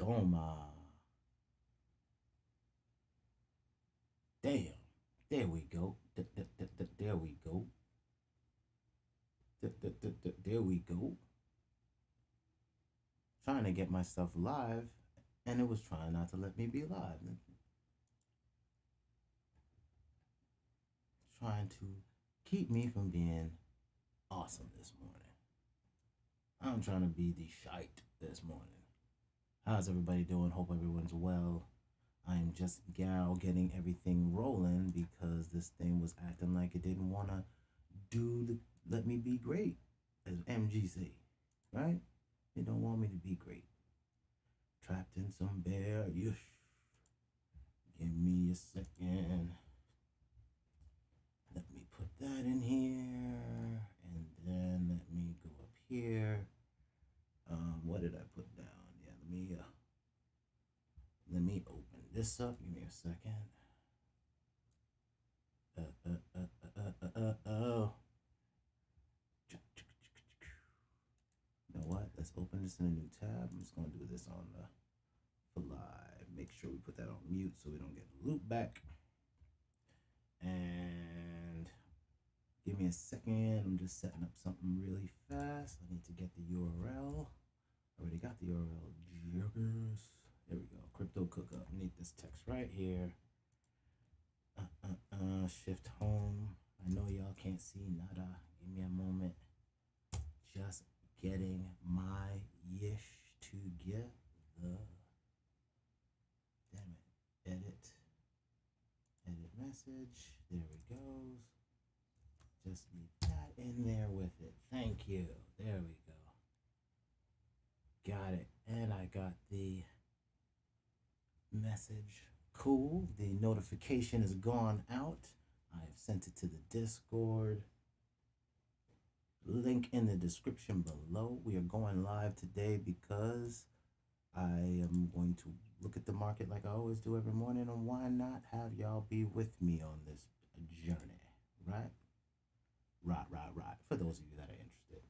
Toma. Damn. There we go. There we go. There we go. Trying to get myself live, and it was trying not to let me be live. Trying to keep me from being awesome this morning. I'm trying to be the shite this morning. How's everybody doing? Hope everyone's well. I'm just getting everything rolling because this thing was acting like it didn't want to let me be great, as MGC, right? They don't want me to be great. Trapped in some bear. Yush. Give me a second. Let me put that in here, and then let me go up here. What did I put down? Yeah, let me open this up. Give me a second. Oh. You know what? Let's open this in a new tab. I'm just gonna do this on the live. Make sure we put that on mute so we don't get loop back. And give me a second. I'm just setting up something really fast. I need to get the URL. I already got the URL. Joggers. There we go. Crypto Cookup. Need this text right here. Shift home. I know y'all can't see nada. Give me a moment. Just getting my yish together. Damn it. Edit message. There it goes. Just need that in there with it. Thank you. There we go. Got it. And I got the message. Cool. The notification has gone out. I have sent it to the Discord. Link in the description below. We are going live today because I am going to look at the market like I always do every morning, and why not have y'all be with me on this journey, right? Right. For those of you that are interested.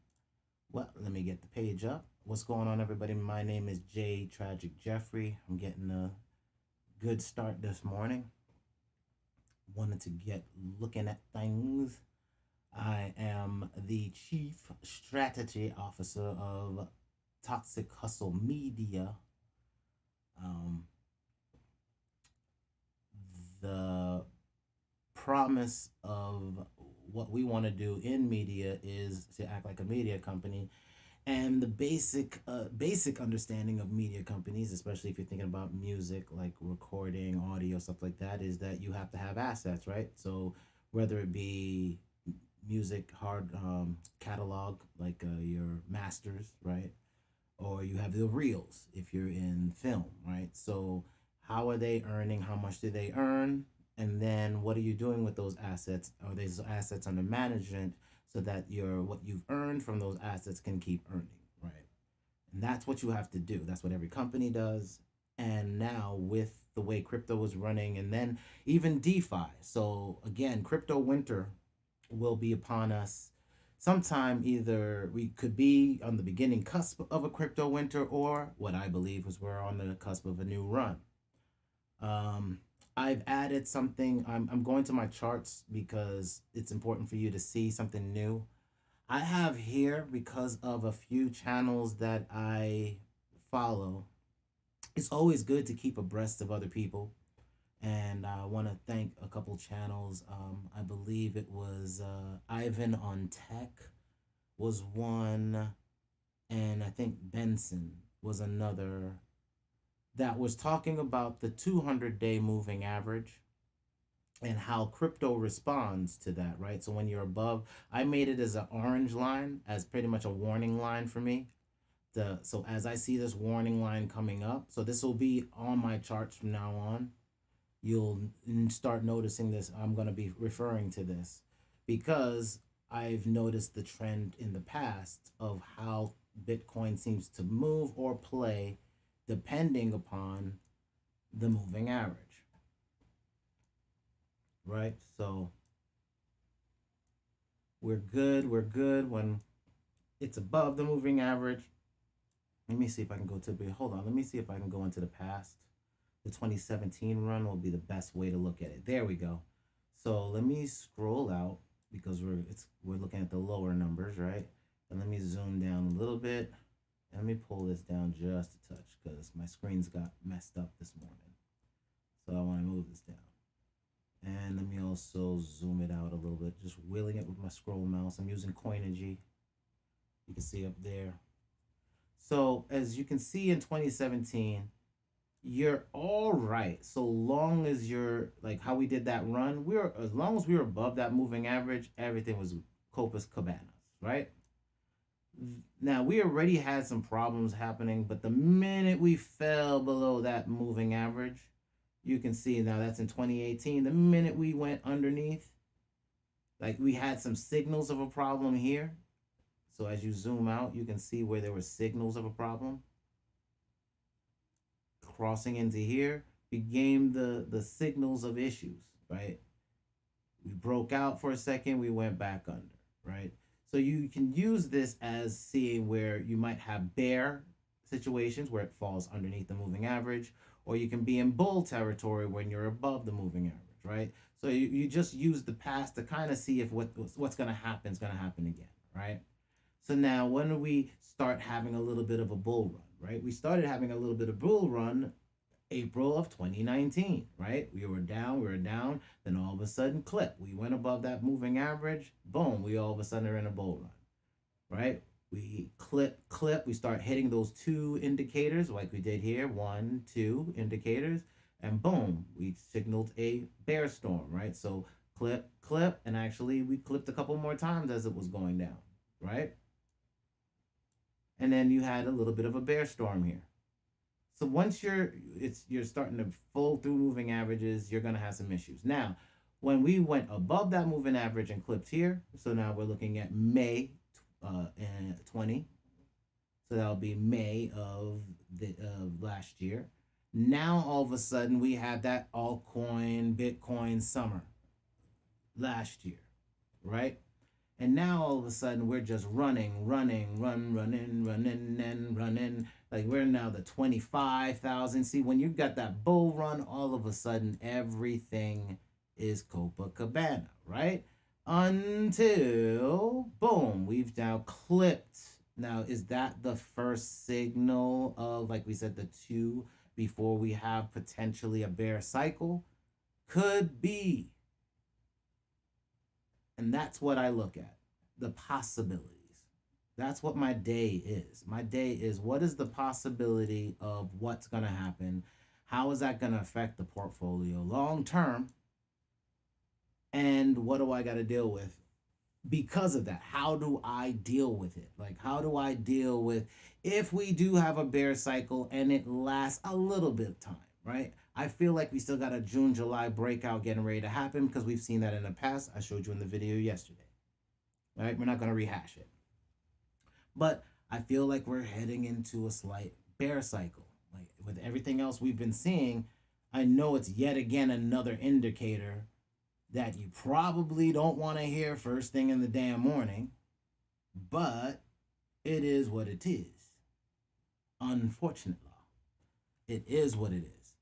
Well, let me get the page up. What's going on, everybody? My name is J Tragic Jeffrey. I'm getting a good start this morning. Wanted to get looking at things. I am the Chief Strategy Officer of Toxic Hustle Media. The promise of what we want to do in media is to act like a media company. And the basic understanding of media companies, especially if you're thinking about music, like recording, audio, stuff like that, is that you have to have assets, right? So whether it be music hard catalog, like your masters, right? Or you have the reels if you're in film, right? So how are they earning? How much do they earn? And then what are you doing with those assets? Are these assets under management so that what you've earned from those assets can keep earning, right? And that's what you have to do. That's what every company does. And now with the way crypto is running, and then even DeFi. So again, crypto winter will be upon us sometime. Either we could be on the beginning cusp of a crypto winter, or what I believe is we're on the cusp of a new run. I've added something. I'm going to my charts because it's important for you to see something new. I have here, because of a few channels that I follow, it's always good to keep abreast of other people. And I want to thank a couple channels. I believe it was Ivan on Tech was one, and I think Benson was another, that was talking about the 200-day moving average and how crypto responds to that, right? So when you're above, I made it as an orange line, as pretty much a warning line for me. So as I see this warning line coming up, so this will be on my charts from now on, you'll start noticing this. I'm going to be referring to this because I've noticed the trend in the past of how Bitcoin seems to move or play depending upon the moving average, right? So we're good when it's above the moving average. Let me see if I can go to the, hold on, let me see if I can go into the past. The 2017 run will be the best way to look at it. There we go. So let me scroll out because we're looking at the lower numbers, right? And let me zoom down a little bit. And let me pull this down just a touch because my screens got messed up this morning. So I want to move this down. And let me also zoom it out a little bit, just wheeling it with my scroll mouse. I'm using Coinergy. You can see up there. So as you can see in 2017, you're all right so long as you're like how we did that run. As long as we were above that moving average, everything was Copus Cabanas, right? Now we already had some problems happening, but the minute we fell below that moving average, you can see now that's in 2018. The minute we went underneath, like we had some signals of a problem here. So as you zoom out, you can see where there were signals of a problem. Crossing into here became the signals of issues, right? We broke out for a second, we went back under, right? So you can use this as seeing where you might have bear situations where it falls underneath the moving average, or you can be in bull territory when you're above the moving average, right? So you just use the past to kind of see if what's going to happen is going to happen again, right? So now when do we start having a little bit of a bull run, right? We started having a little bit of bull run April of 2019, right? We were down, then all of a sudden clip. We went above that moving average, boom, we all of a sudden are in a bull run, right? We clip, we start hitting those two indicators like we did here, 1, 2 indicators, and boom, we signaled a bear storm, right? So clip, and actually we clipped a couple more times as it was going down, right? And then you had a little bit of a bear storm here. So once you're starting to fold through moving averages, you're gonna have some issues. Now, when we went above that moving average and clipped here, so now we're looking at May 20. So that'll be May of last year. Now all of a sudden we had that altcoin, Bitcoin summer last year, right? And now all of a sudden we're just running. Like we're now the 25,000. See, when you got that bull run, all of a sudden everything is Copacabana, right? Until, boom, we've now clipped. Now, is that the first signal of, like we said, the 2 before we have potentially a bear cycle? Could be. And that's what I look at, the possibilities. That's what my day is. My day is what is the possibility of what's going to happen? How is that going to affect the portfolio long term? And what do I got to deal with because of that? How do I deal with it? Like, how do I deal with if we do have a bear cycle and it lasts a little bit of time, right? I feel like we still got a June, July breakout getting ready to happen because we've seen that in the past. I showed you in the video yesterday, right? We're not going to rehash it. But I feel like we're heading into a slight bear cycle. Like with everything else we've been seeing, I know it's yet again another indicator that you probably don't want to hear first thing in the damn morning, but it is what it is. Unfortunately, it is what it is.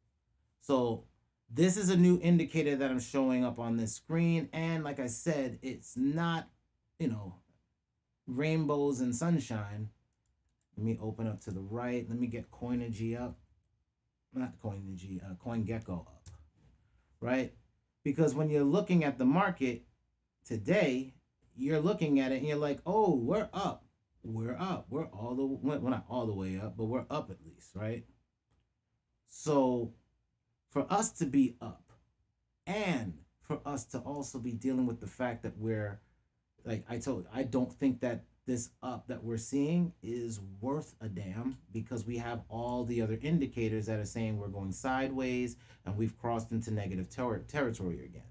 So this is a new indicator that I'm showing up on this screen. And like I said, it's not, rainbows and sunshine. Let me open up to the right. Let me get Coinergy up. Not Coinergy, CoinGecko up. Right? Because when you're looking at the market today, you're looking at it and you're like, oh, we're up. We're up. We're all the way, well, not all the way up, but we're up at least, right? So for us to be up and for us to also be dealing with the fact that we're, like I told you, I don't think that this up that we're seeing is worth a damn because we have all the other indicators that are saying we're going sideways and we've crossed into negative territory again.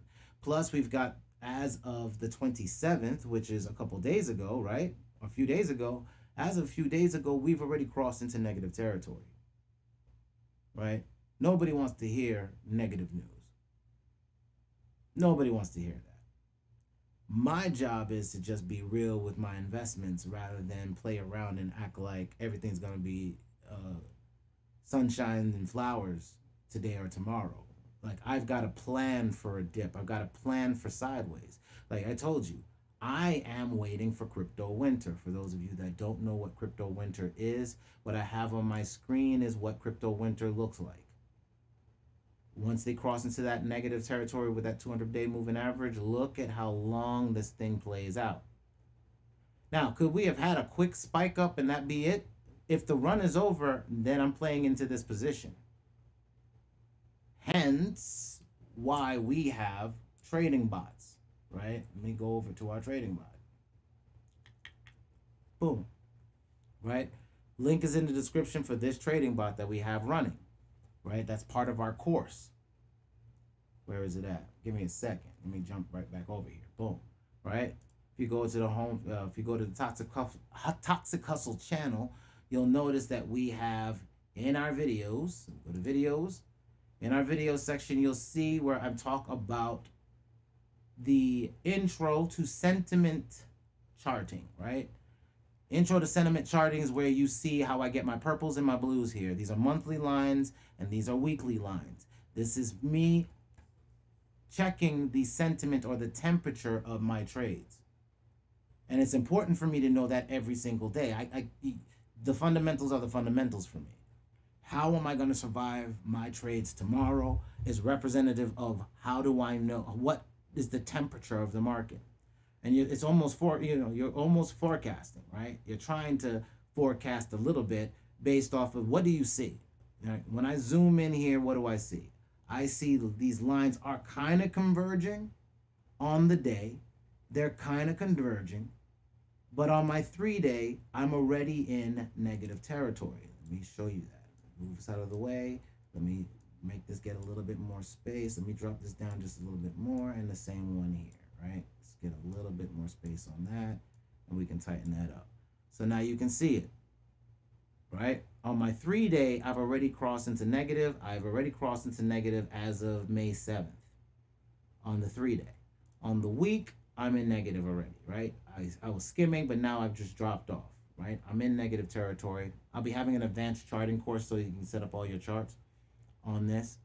Plus, we've got, as of the 27th, which is a couple days ago, right? A few days ago, as of a few days ago, we've already crossed into negative territory, right? Nobody wants to hear negative news. Nobody wants to hear that. My job is to just be real with my investments rather than play around and act like everything's going to be sunshine and flowers today or tomorrow. Like, I've got a plan for a dip. I've got a plan for sideways. Like I told you, I am waiting for crypto winter. For those of you that don't know what crypto winter is, what I have on my screen is what crypto winter looks like. Once they cross into that negative territory with that 200-day moving average, look at how long this thing plays out. Now, could we have had a quick spike up and that be it? If the run is over, then I'm playing into this position. Hence, why we have trading bots, right? Let me go over to our trading bot. Boom, right? Link is in the description for this trading bot that we have running, right? That's part of our course. Where is it at? Give me a second. Let me jump right back over here. Boom, right? If you go to the home, if you go to the Toxic Hustle channel, you'll notice that we have in our videos, go to videos, in our video section, you'll see where I'm talking about the intro to sentiment charting, right? Intro to sentiment charting is where you see how I get my purples and my blues here. These are monthly lines and these are weekly lines. This is me checking the sentiment or the temperature of my trades. And it's important for me to know that every single day. The fundamentals are the fundamentals for me. How am I going to survive my trades tomorrow is representative of how do I know what is the temperature of the market. And it's almost you're almost forecasting, right? You're trying to forecast a little bit based off of what do you see. Right? When I zoom in here, what do I see? I see these lines are kind of converging on the day. They're kind of converging. But on my 3-day, I'm already in negative territory. Let me show you that. Move this out of the way. Let me make this get a little bit more space. Let me drop this down just a little bit more, and the same one here, right? Let's get a little bit more space on that, and we can tighten that up. So now you can see it, right? On my 3-day, I've already crossed into negative. I've already crossed into negative as of May 7th on the 3-day. On the week, I'm in negative already, right? I was skimming, but now I've just dropped off. Right? I'm in negative territory. I'll be having an advanced charting course so you can set up all your charts on this.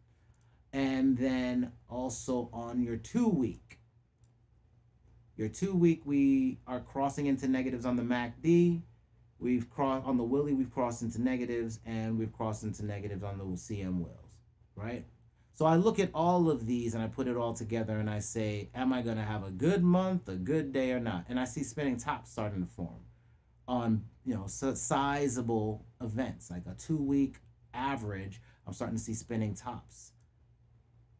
And then also on your 2-week. Your 2-week, we are crossing into negatives on the MACD. We've crossed on the Willy, we've crossed into negatives, and we've crossed into negatives on the CM Wills, right? So I look at all of these and I put it all together and I say, am I going to have a good month, a good day or not? And I see spinning tops starting to form on sizable events, like a 2-week average. I'm starting to see spinning tops.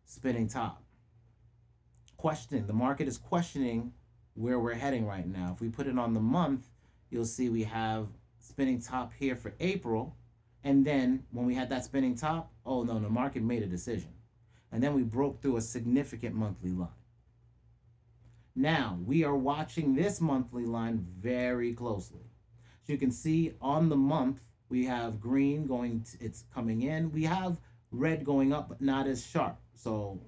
Spinning top. Questioning. The market is questioning where we're heading right now. If we put it on the month, you'll see we have spinning top here for April. And then when we had that spinning top, oh no, the market made a decision. And then we broke through a significant monthly line. Now, we are watching this monthly line very closely. So you can see on the month, we have green going, it's coming in. We have red going up, but not as sharp. So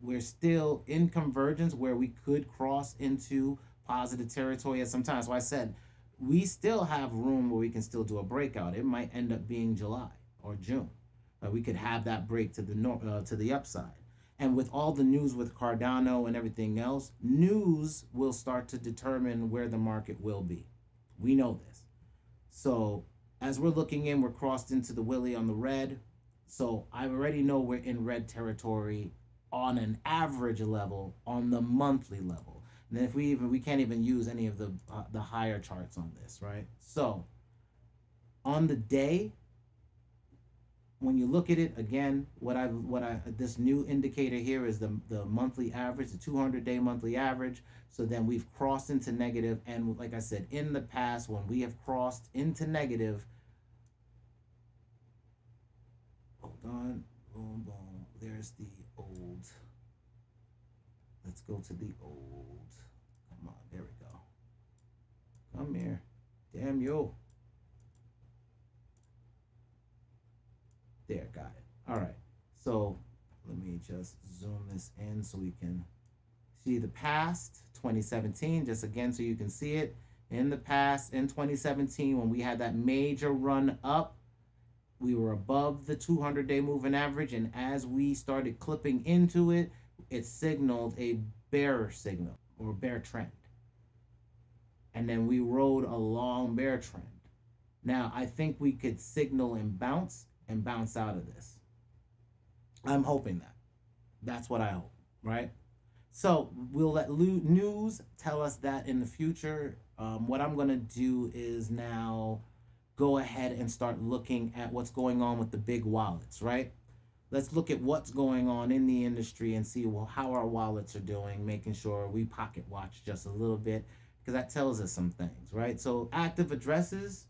we're still in convergence where we could cross into positive territory at some time. So I said, we still have room where we can still do a breakout. It might end up being July or June. We could have that break to the upside. And with all the news with Cardano and everything else, news will start to determine where the market will be. We know this. So as we're looking in, we're crossed into the Willy on the red. So I already know we're in red territory on an average level, on the monthly level. And then if we can't even use any of the higher charts on this, right? So on the day, when you look at it again, this new indicator here is the monthly average, the 200-day monthly average. So then we've crossed into negative, and like I said, in the past, when we have crossed into negative, hold on, boom, boom. There's the old. Let's go to the old. Come on, there we go. Come here, damn you. There, got it. All right. So let me just zoom this in so we can See the past, 2017, just again so you can see it. In the past, in 2017, when we had that major run up, we were above the 200-day moving average, and as we started clipping into it, it signaled a bear signal or bear trend. And then we rode a long bear trend. Now, I think we could signal and bounce out of this. I'm hoping that. That's what I hope, right? So we'll let news tell us that in the future. What I'm going to do is now go ahead and start looking at what's going on with the big wallets, right? Let's look at what's going on in the industry and see how our wallets are doing, making sure we pocket watch just a little bit, because that tells us some things, right? So active addresses,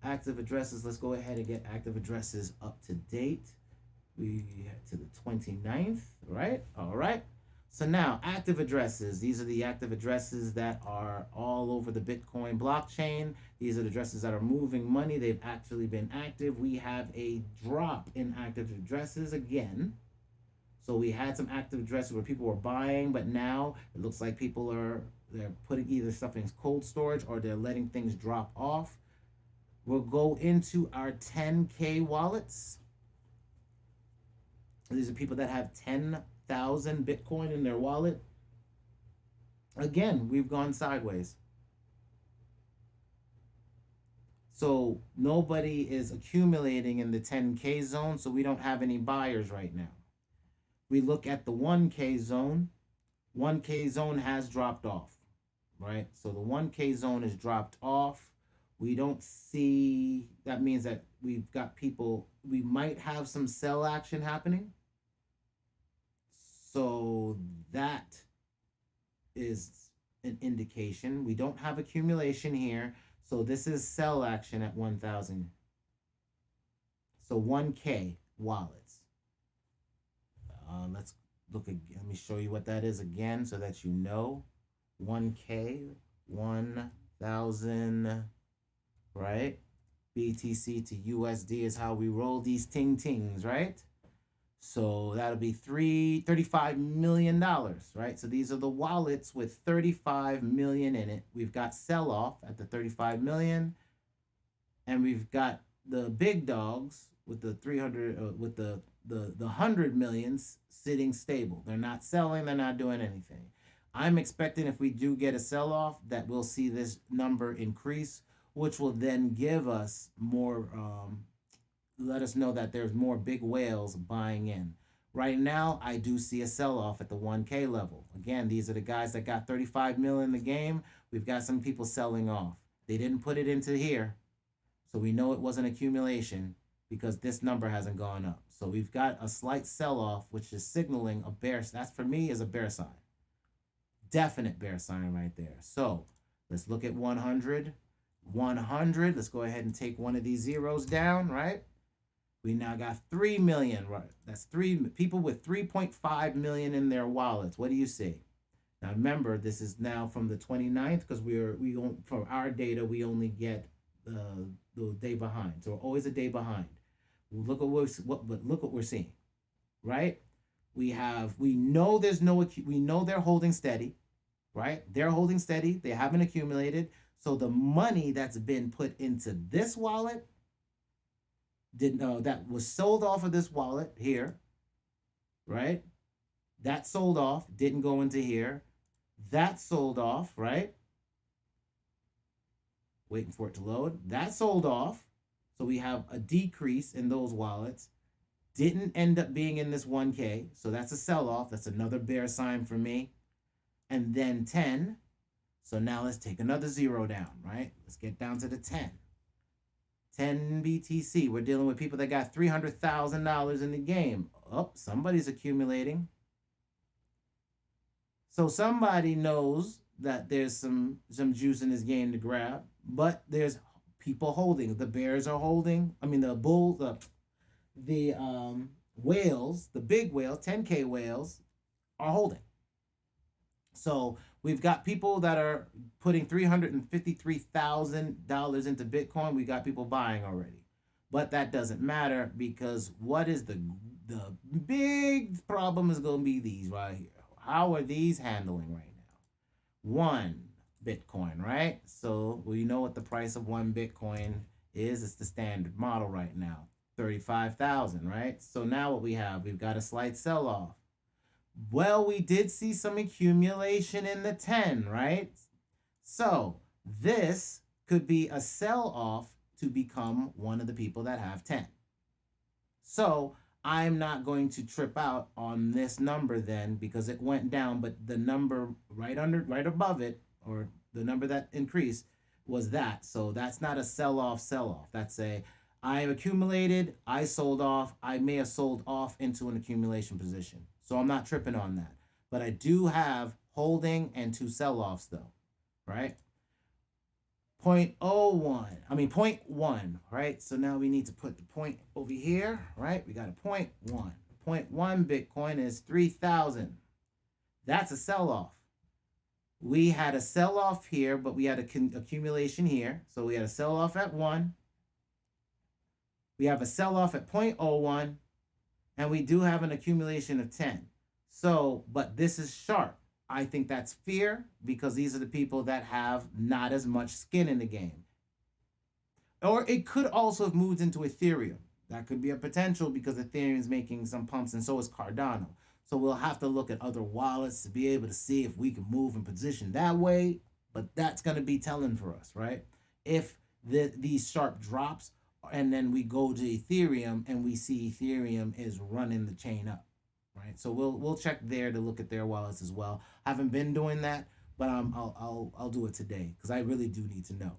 let's go ahead and get active addresses up to date. We head to the 29th, right? All right. So now active addresses, these are the active addresses that are all over the Bitcoin blockchain. These are the addresses that are moving money. They've actually been active. We have a drop in active addresses again. So we had some active addresses where people were buying, but now it looks like they're putting either stuff in cold storage or they're letting things drop off. We'll go into our 10K wallets. These are people that have 10,000 Bitcoin in their wallet. Again, we've gone sideways. So nobody is accumulating in the 10K zone, so we don't have any buyers right now. We look at the 1K zone. 1K zone has dropped off, right? So the 1K zone is dropped off. We don't see, that means that we've got people, we might have some sell action happening. So that is an indication. We don't have accumulation here. So this is sell action at 1,000. So 1K wallets. Let's look again. Let me show you what that is again so that you know. 1K, 1,000, right? BTC to USD is how we roll these ting-tings, right? So that'll be $35 million, right? So these are the wallets with 35 million in it. We've got sell-off at the 35 million, and we've got the big dogs with the 300, with the 100 millions sitting stable. They're not selling, they're not doing anything. I'm expecting if we do get a sell-off that we'll see this number increase, which will then give us more, let us know that there's more big whales buying in. Right now, I do see a sell-off at the 1K level. Again, these are the guys that got 35 mil in the game. We've got some people selling off. They didn't put it into here, so we know it wasn't accumulation because this number hasn't gone up. So we've got a slight sell-off, which is signaling a bear. That's, for me, is a bear sign. Definite bear sign right there. So let's look at 100. 100, let's go ahead and take one of these zeros down, right? We now got 3 million, right? That's three people with 3.5 million in their wallets. What do you see? Now remember, this is now from the 29th because from our data we only get the day behind, so we're always a day behind. Look at what we're seeing, right? We know they're holding steady, right? They're holding steady. They haven't accumulated. So the money that's been put into this wallet that was sold off of this wallet here, right? That sold off, didn't go into here. That sold off, right? Waiting for it to load. That sold off. So we have a decrease in those wallets. Didn't end up being in this 1K. So that's a sell-off. That's another bear sign for me. And then 10. So now let's take another zero down, right? Let's get down to the 10. 10 BTC. We're dealing with people that got $300,000 in the game. Oh, somebody's accumulating. So somebody knows that there's some juice in this game to grab, but there's people holding. The bears are holding. I mean, the bulls, the whales, the big whales, 10K whales are holding. So we've got people that are putting $353,000 into Bitcoin. We got people buying already. But that doesn't matter because what is the big problem is going to be these right here. how are these handling right now? 1 Bitcoin, right? So we know what the price of 1 Bitcoin is. It's the standard model right now, 35,000, right? So now what we've got a slight sell off. Well, we did see some accumulation in the 10, right? So this could be a sell off to become one of the people that have 10. So I'm not going to trip out on this number then because it went down, but the number right above it, or the number that increased, was that. So that's not a sell off. That's I accumulated, I sold off, I may have sold off into an accumulation position. So I'm not tripping on that. But I do have holding and 2 sell offs though, right? 0.1, right? So now we need to put the point over here, right? We got a 0.1. 0.1 Bitcoin is 3,000. That's a sell-off. We had a sell-off here, but we had a accumulation here. So we had a sell-off at 1. We have a sell-off at 0.01, and we do have an accumulation of 10. So, but this is sharp. I think that's fear because these are the people that have not as much skin in the game. Or it could also have moved into Ethereum. That could be a potential because Ethereum is making some pumps and so is Cardano. So we'll have to look at other wallets to be able to see if we can move in position that way. But that's going to be telling for us, right? If these sharp drops and then we go to Ethereum and we see Ethereum is running the chain up. Right, so we'll check there to look at their wallets as well. I haven't been doing that, but I'll do it today because I really do need to know.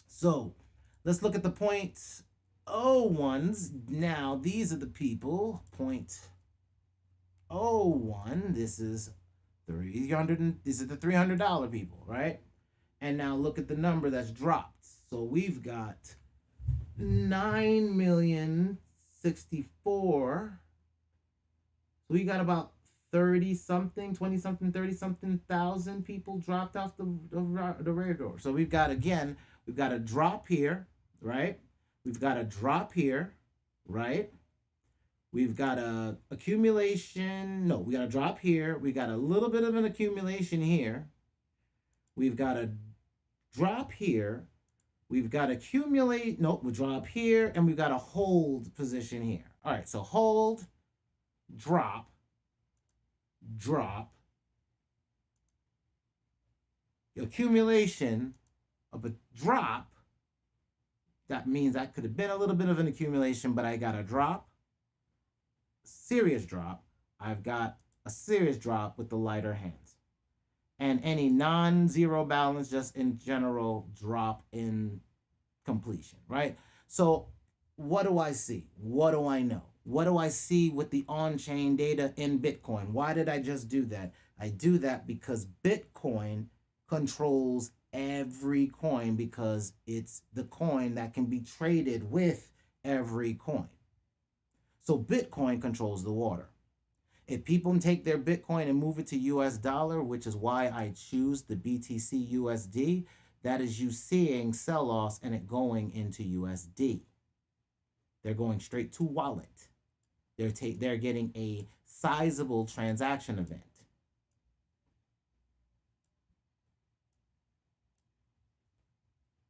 So let's look at the 0.01s now. These are the people. 0.01. This is 300. These are the $300 people, right? And now look at the number that's dropped. So we've got 9,064,000. So we got about 30-something, 20-something, 30-something thousand people dropped off the radar. So we've got a drop here, right? We've got a drop here, right? We've got a accumulation. No, we got a drop here. We got a little bit of an accumulation here. We've got a drop here. We've got we drop here, and we've got a hold position here. All right, so hold, drop, accumulation of a drop. That means that could have been a little bit of an accumulation, but I got a drop, serious drop. I've got a serious drop with the lighter hands. And any non-zero balance, just in general drop in completion, right? So what do I see? What do I know? What do I see with the on-chain data in Bitcoin? Why did I just do that? I do that because Bitcoin controls every coin because it's the coin that can be traded with every coin. So Bitcoin controls the water. If people take their Bitcoin and move it to US dollar, which is why I choose the BTC USD, that is you seeing sell-offs and it going into USD. They're going straight to wallet. They're getting a sizable transaction event.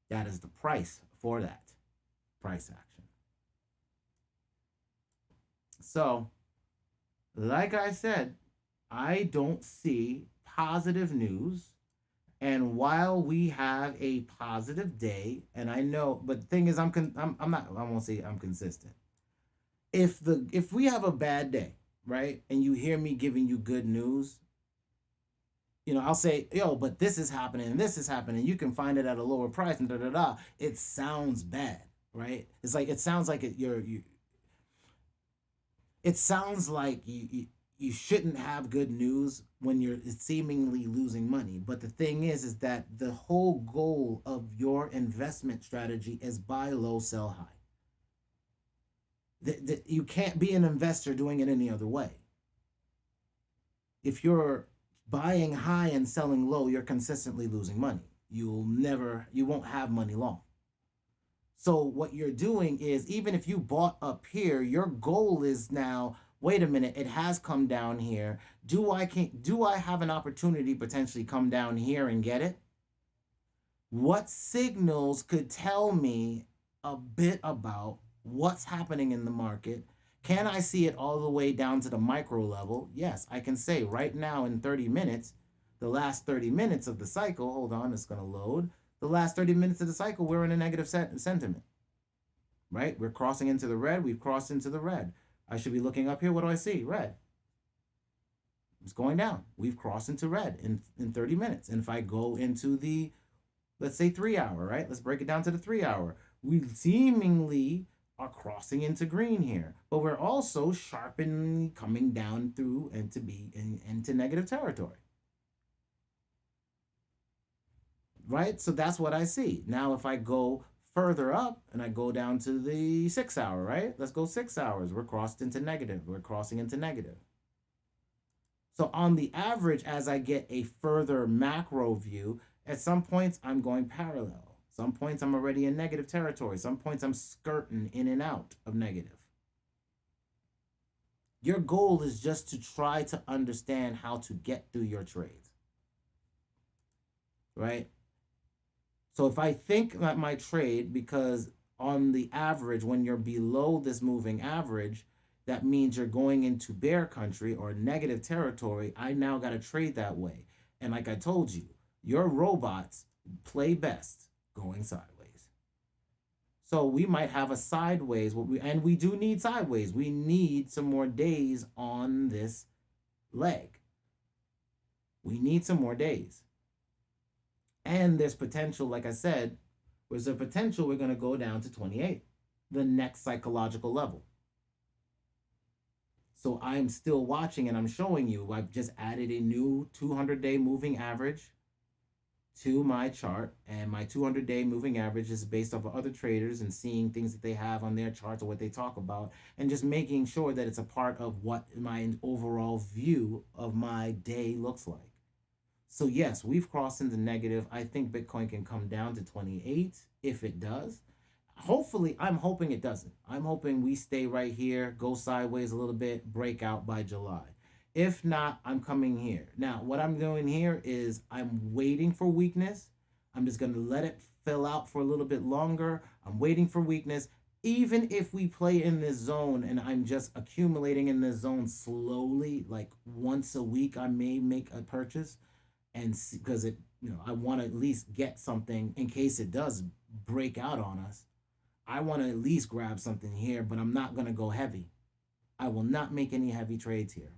That is the price for that price action. So, like I said, I don't see positive news. And while we have a positive day, and I know, but the thing is, I won't say I'm consistent. If we have a bad day, right, and you hear me giving you good news, I'll say, but this is happening and this is happening. You can find it at a lower price and da-da-da. It sounds bad, right? It's like, it sounds like it sounds like you shouldn't have good news when you're seemingly losing money. But the thing is that the whole goal of your investment strategy is buy low, sell high. You can't be an investor doing it any other way. If you're buying high and selling low, you're consistently losing money. You won't have money long. So what you're doing is, even if you bought up here, your goal is now, wait a minute, it has come down here. Do I have an opportunity to potentially come down here and get it? What signals could tell me a bit about what's happening in the market? Can I see it all the way down to the micro level? Yes, I can say right now in 30 minutes, the last 30 minutes of the cycle, hold on, it's going to load. The last 30 minutes of the cycle, we're in a negative sentiment, right? We're crossing into the red. We've crossed into the red. I should be looking up here. What do I see? Red. It's going down. We've crossed into red in 30 minutes. And if I go into the, let's say 3 hour, right? Let's break it down to the 3 hour. We seemingly are crossing into green here, but we're also sharply coming down through and to be into negative territory. Right? So that's what I see. Now, if I go further up and I go down to the 6 hour, right? Let's go 6 hours. We're crossed into negative. We're crossing into negative. So on the average, as I get a further macro view, at some points I'm going parallel. Some points I'm already in negative territory. Some points I'm skirting in and out of negative. Your goal is just to try to understand how to get through your trades. Right? So if I think that my trade, because on the average, when you're below this moving average, that means you're going into bear country or negative territory. I now got to trade that way. And like I told you, your robots play best going sideways. So we might have a sideways, and we do need sideways. We need some more days on this leg. We need some more days. And there's potential, like I said, there's a potential we're going to go down to 28, the next psychological level. So I'm still watching and I'm showing you, I've just added a new 200-day moving average to my chart. And my 200-day moving average is based off of other traders and seeing things that they have on their charts or what they talk about. And just making sure that it's a part of what my overall view of my day looks like. So yes, we've crossed into negative. I think Bitcoin can come down to 28 if it does. Hopefully, I'm hoping it doesn't. I'm hoping we stay right here, go sideways a little bit, break out by July. If not, I'm coming here. Now, what I'm doing here is I'm waiting for weakness. I'm just going to let it fill out for a little bit longer. I'm waiting for weakness. Even if we play in this zone and I'm just accumulating in this zone slowly, like once a week, I may make a purchase. And because I want to at least get something in case it does break out on us. I want to at least grab something here, but I'm not going to go heavy. I will not make any heavy trades here.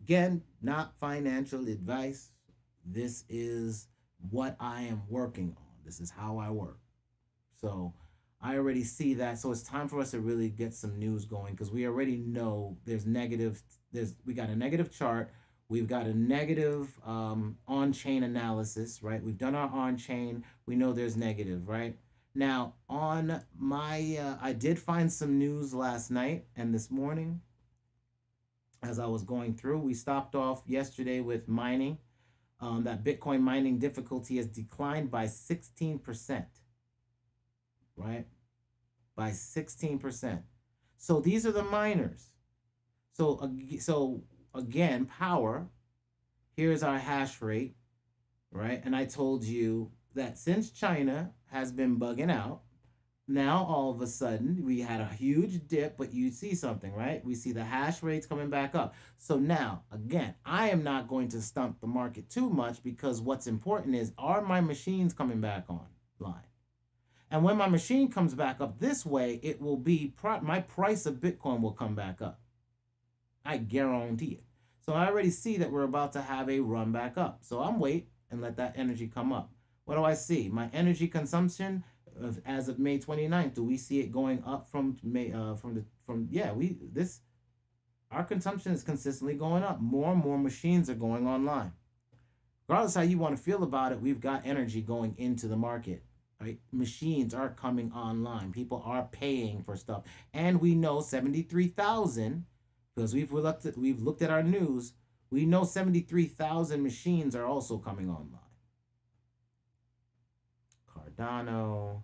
Again, not financial advice. This is what I am working on. This is how I work. So I already see that. So it's time for us to really get some news going because we already know we got a negative chart. We've got a negative on-chain analysis, right? We've done our on-chain. We know there's negative, right? Now, on my, I did find some news last night and this morning as I was going through. We stopped off yesterday with mining. That Bitcoin mining difficulty has declined by 16%, right? By 16%. So these are the miners. So again, power, here's our hash rate, right? And I told you that since China has been bugging out, now all of a sudden we had a huge dip, but you see something, right? We see the hash rates coming back up. So now, again, I am not going to stump the market too much because what's important is, are my machines coming back online? And when my machine comes back up this way, it will be, my price of Bitcoin will come back up. I guarantee it. So I already see that we're about to have a run back up. So I'm wait and let that energy come up. What do I see? My energy consumption as of May 29th. Do we see it going up from May our consumption is consistently going up. More and more machines are going online. Regardless how you want to feel about it, we've got energy going into the market. Right? Machines are coming online. People are paying for stuff. And we know 73,000, because we've looked at our news, we know 73,000 machines are also coming online. Cardano,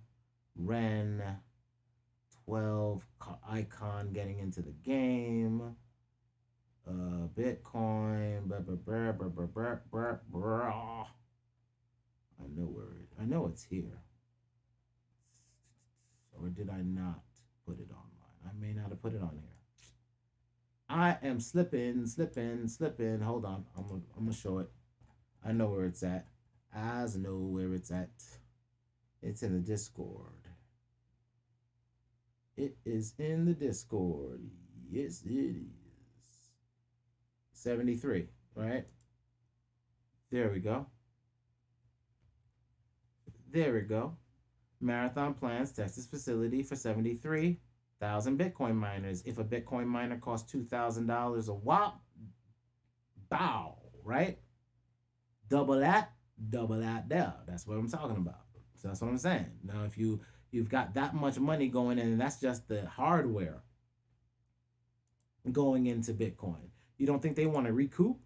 Ren, 12, Icon getting into the game. Bitcoin. I know it's here. Or did I not put it online? I may not have put it on here. I am slipping. Hold on. I'm gonna show it. I know where it's at. I know where it's at. It's in the Discord. It is in the Discord. Yes, it is. 73, right? There we go. There we go. Marathon plans Texas facility for 73,000 Bitcoin miners. If a Bitcoin miner costs $2,000 a whop, bow, right? Double that there. That's what I'm talking about. So that's what I'm saying. Now, if you've got that much money going in, and that's just the hardware going into Bitcoin, you don't think they want to recoup?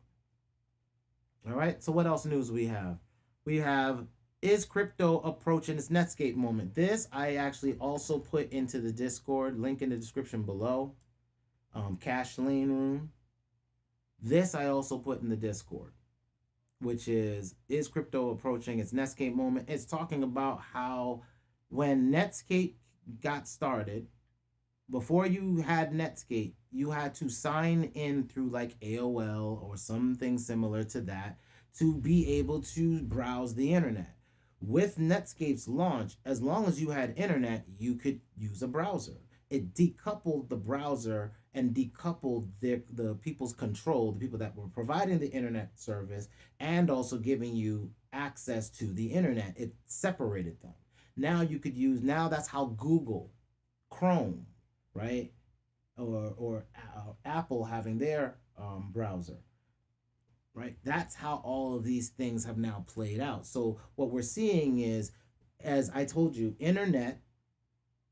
All right. So what else news we have? We have, is crypto approaching its Netscape moment? This I actually also put into the Discord, link in the description below. Cash Lean Room. This I also put in the Discord, which is crypto approaching its Netscape moment? It's talking about how when Netscape got started, before you had Netscape, you had to sign in through like AOL or something similar to that to be able to browse the internet. With Netscape's launch, as long as you had internet, you could use a browser. It decoupled the browser and decoupled the people's control, the people that were providing the internet service and also giving you access to the internet. It separated them. Now you could use, now that's how Google, Chrome, right? Or Apple having their browser, right? That's how all of these things have now played out. So what we're seeing is, as I told you, internet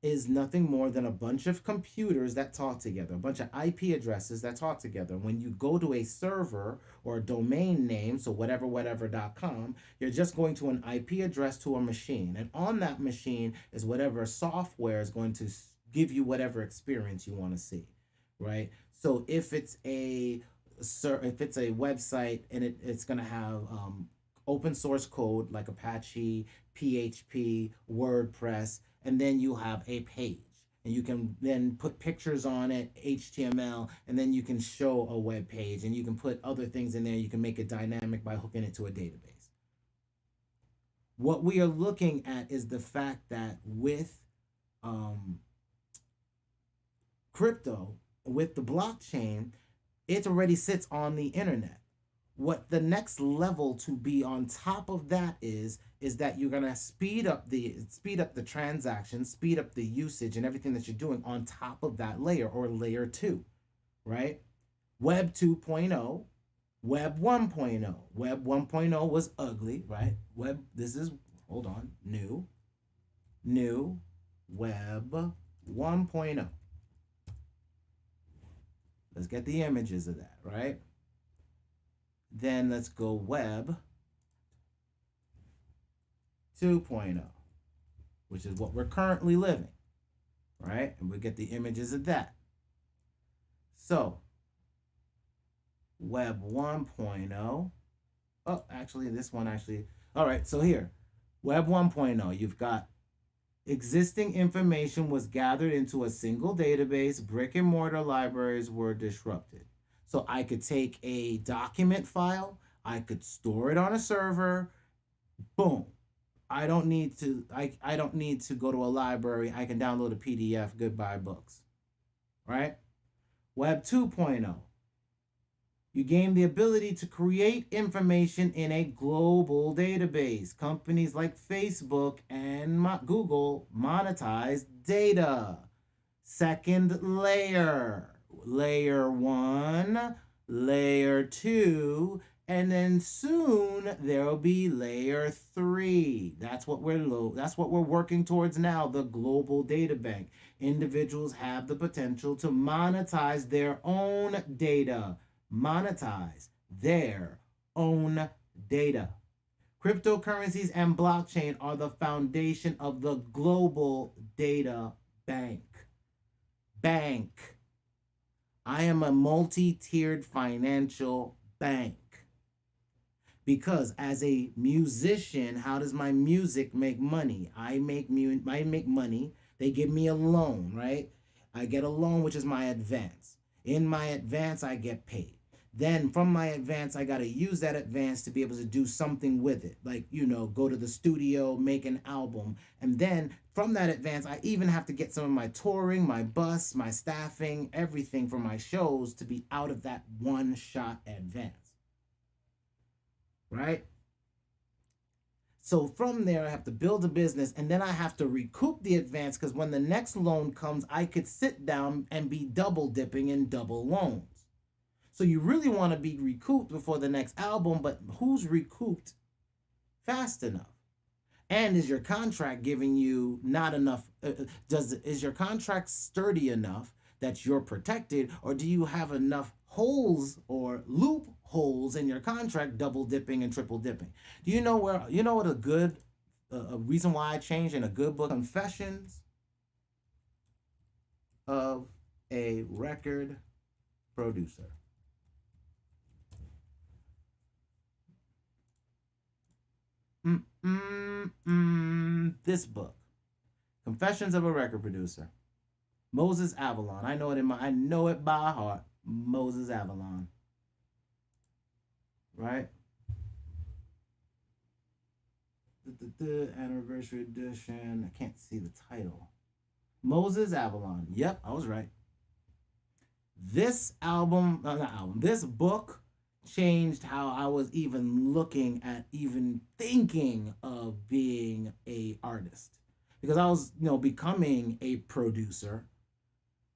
is nothing more than a bunch of computers that talk together, a bunch of IP addresses that talk together. When you go to a server or a domain name, so whatever.com, you're just going to an IP address to a machine. And on that machine is whatever software is going to give you whatever experience you want to see, right? So if it's a website and it's going to have open source code like Apache, PHP, WordPress, and then you have a page. And you can then put pictures on it, HTML, and then you can show a web page, and you can put other things in there. You can make it dynamic by hooking it to a database. What we are looking at is the fact that with crypto, with the blockchain, it already sits on the internet. What the next level to be on top of that is that you're gonna speed up the transaction, speed up the usage and everything that you're doing on top of that layer, or layer 2, right? Web 2.0, Web 1.0. Web 1.0 was ugly, right? New Web 1.0. Let's get the images of that, right? Then let's go Web 2.0, which is what we're currently living, right? And we get the images of that. So, Web 1.0. Oh, actually, this one actually. All right, so here, Web 1.0, you've got existing information was gathered into a single database. Brick and mortar libraries were disrupted. So I could take a document file, I could store it on a server, boom. I don't need to go to a library. I can download a PDF, goodbye books. Right? Web 2.0. You gain the ability to create information in a global database. Companies like Facebook and Google monetize data. Second layer. Layer 1, layer 2, and then soon there'll be layer 3. That's what we're working towards now, the global data bank. Individuals have the potential to monetize their own data. Monetize their own data. Cryptocurrencies and blockchain are the foundation of the global data bank. I am a multi-tiered financial bank. Because as a musician, how does my music make money? I make money. They give me a loan, right? I get a loan, which is my advance. In my advance, I get paid. Then from my advance, I got to use that advance to be able to do something with it. Like, go to the studio, make an album. And then from that advance, I even have to get some of my touring, my bus, my staffing, everything for my shows to be out of that one shot advance. Right? So from there, I have to build a business, and then I have to recoup the advance, because when the next loan comes, I could sit down and be double dipping in double loans. So you really want to be recouped before the next album, but who's recouped fast enough? And is your contract giving you not enough? Is your contract sturdy enough that you're protected, or do you have enough holes or loopholes in your contract, double dipping and triple dipping? Do you know what a good a reason why I changed in a good book? Confessions of a Record Producer. This book, Confessions of a Record Producer. Moses Avalon. I know it by heart. Moses Avalon. Right? The anniversary edition. I can't see the title. Moses Avalon. Yep, I was right. This this book changed how I was even looking at even thinking of being a artist. Because I was, becoming a producer.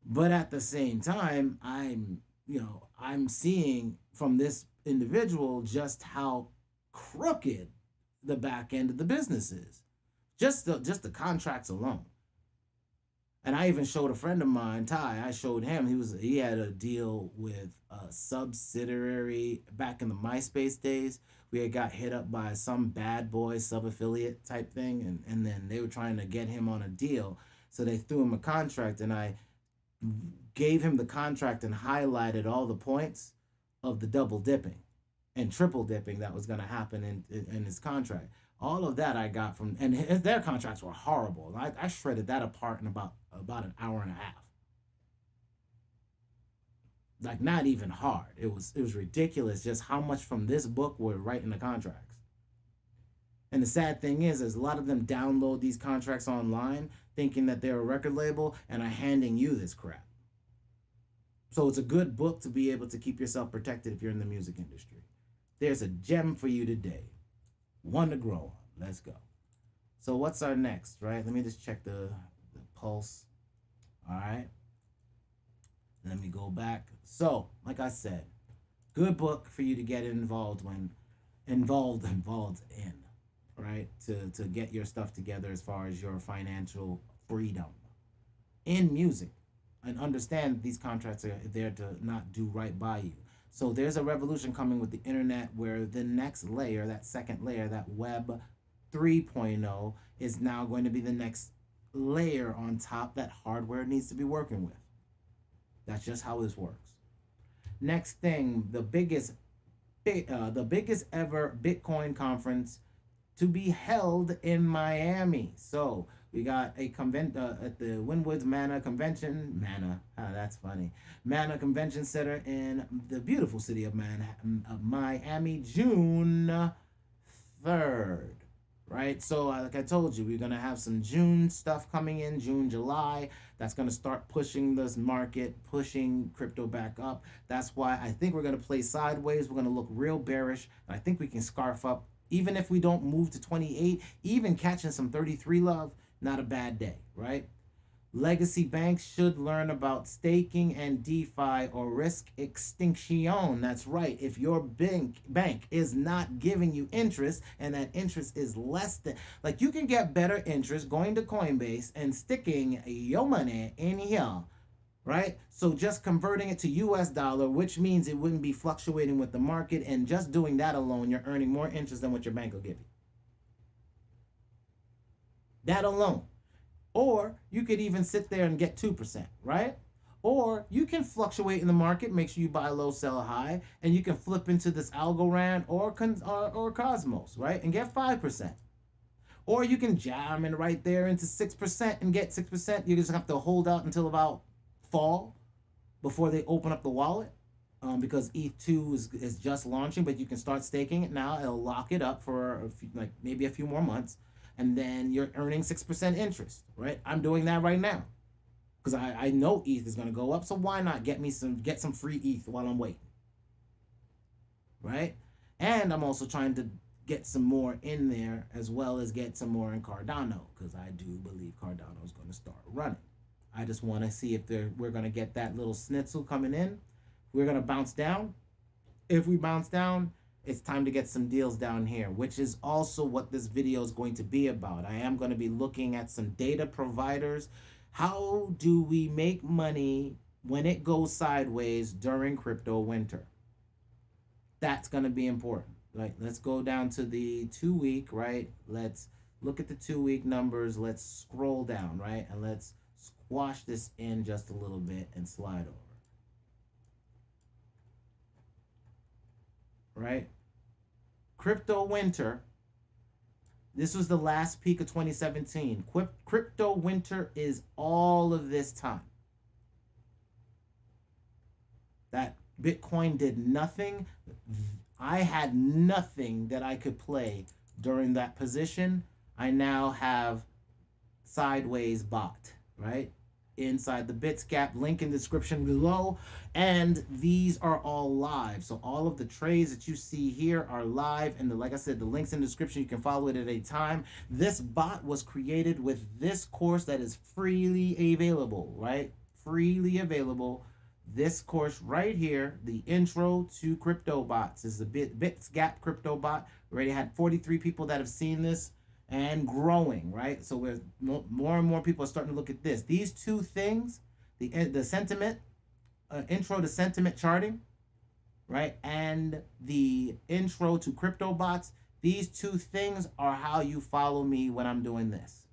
But at the same time, I'm seeing from this individual just how crooked the back end of the business is. Just the contracts alone. And I even showed a friend of mine, Ty. I showed him he had a deal with a subsidiary back in the MySpace days. We had got hit up by some bad boy sub-affiliate type thing, and then they were trying to get him on a deal. So they threw him a contract, and I gave him the contract and highlighted all the points of the double dipping and triple dipping that was going to happen in his contract. All of that I got from, and their contracts were horrible. I shredded that apart in about an hour and a half. Like, not even hard. It was ridiculous just how much from this book were right in the contracts. And the sad thing is a lot of them download these contracts online thinking that they're a record label and are handing you this crap. So it's a good book to be able to keep yourself protected if you're in the music industry. There's a gem for you today. One to grow on. Let's go. So what's our next, right? Let me just check the pulse. All right. Let me go back. So, like I said, good book for you to get involved in, right? To get your stuff together as far as your financial freedom in music. And understand these contracts are there to not do right by you. So there's a revolution coming with the internet where the next layer, that second layer, that Web 3.0 is now going to be the next layer on top that hardware needs to be working with. That's just how this works. Next thing, the biggest ever Bitcoin conference to be held in Miami. So we got a at the Wynwood's Mana Convention. That's funny. Mana Convention Center in the beautiful city of Miami, June 3rd. Right? So like I told you, we're going to have some June stuff coming in, June, July. That's going to start pushing this market, pushing crypto back up. That's why I think we're going to play sideways. We're going to look real bearish. I think we can scarf up, even if we don't move to 28, even catching some 33 love. Not a bad day, right? Legacy banks should learn about staking and DeFi or risk extinction. That's right. If your bank is not giving you interest and that interest is less than, like, you can get better interest going to Coinbase and sticking your money in here, right? So just converting it to US dollar, which means it wouldn't be fluctuating with the market, and just doing that alone, you're earning more interest than what your bank will give you. That alone. Or you could even sit there and get 2%, right? Or you can fluctuate in the market, make sure you buy low, sell high, and you can flip into this Algorand or Cosmos, right? And get 5%. Or you can jam in right there into 6% and get 6%. You just have to hold out until about fall before they open up the wallet, because ETH2 is just launching, but you can start staking it now. It'll lock it up for like maybe a few more months, and then you're earning 6% interest, right? I'm doing that right now because I know ETH is going to go up, so why not get some free ETH while I'm waiting, right? And I'm also trying to get some more in there, as well as get some more in Cardano, because I do believe Cardano is going to start running. I just want to see if we're going to get that little schnitzel coming in. We're going to bounce down. If we bounce down, it's time to get some deals down here, which is also what this video is going to be about. I am going to be looking at some data providers. How do we make money when it goes sideways during crypto winter? That's going to be important. Right, let's go down to the 2-week, right? Let's look at the 2-week numbers. Let's scroll down, right? And let's squash this in just a little bit and slide over. Right? Crypto winter. This was the last peak of 2017. Crypto winter is all of this time. That Bitcoin did nothing. I had nothing that I could play during that position. I now have sideways bought, right? Inside the Bitsgap, link in the description below. And these are all live. So all of the trades that you see here are live. And like I said, the link's in the description. You can follow it at a time. This bot was created with this course that is freely available, right? Freely available. This course right here, the intro to crypto bots, is the Bitsgap crypto bot. We already had 43 people that have seen this and growing, right? So we're more and more people are starting to look at this. These two things, the sentiment, intro to sentiment charting, right? And the intro to crypto bots. These two things are how you follow me when I'm doing this,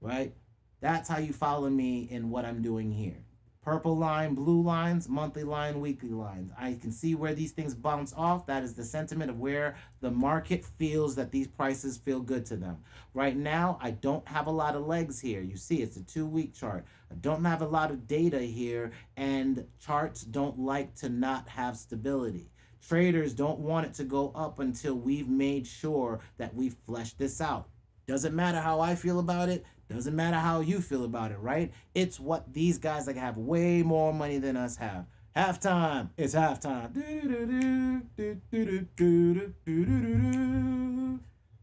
right? That's how you follow me in what I'm doing here. Purple line, blue lines, monthly line, weekly lines. I can see where these things bounce off. That is the sentiment of where the market feels that these prices feel good to them. Right now, I don't have a lot of legs here. You see, it's a 2-week chart. I don't have a lot of data here, and charts don't like to not have stability. Traders don't want it to go up until we've made sure that we've fleshed this out. Doesn't matter how I feel about it. Doesn't matter how you feel about it, right? It's what these guys that have way more money than us have. Halftime. It's halftime.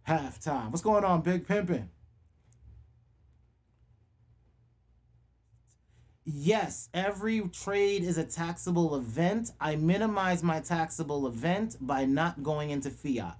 Halftime. What's going on, Big Pimpin'? Yes, every trade is a taxable event. I minimize my taxable event by not going into fiat.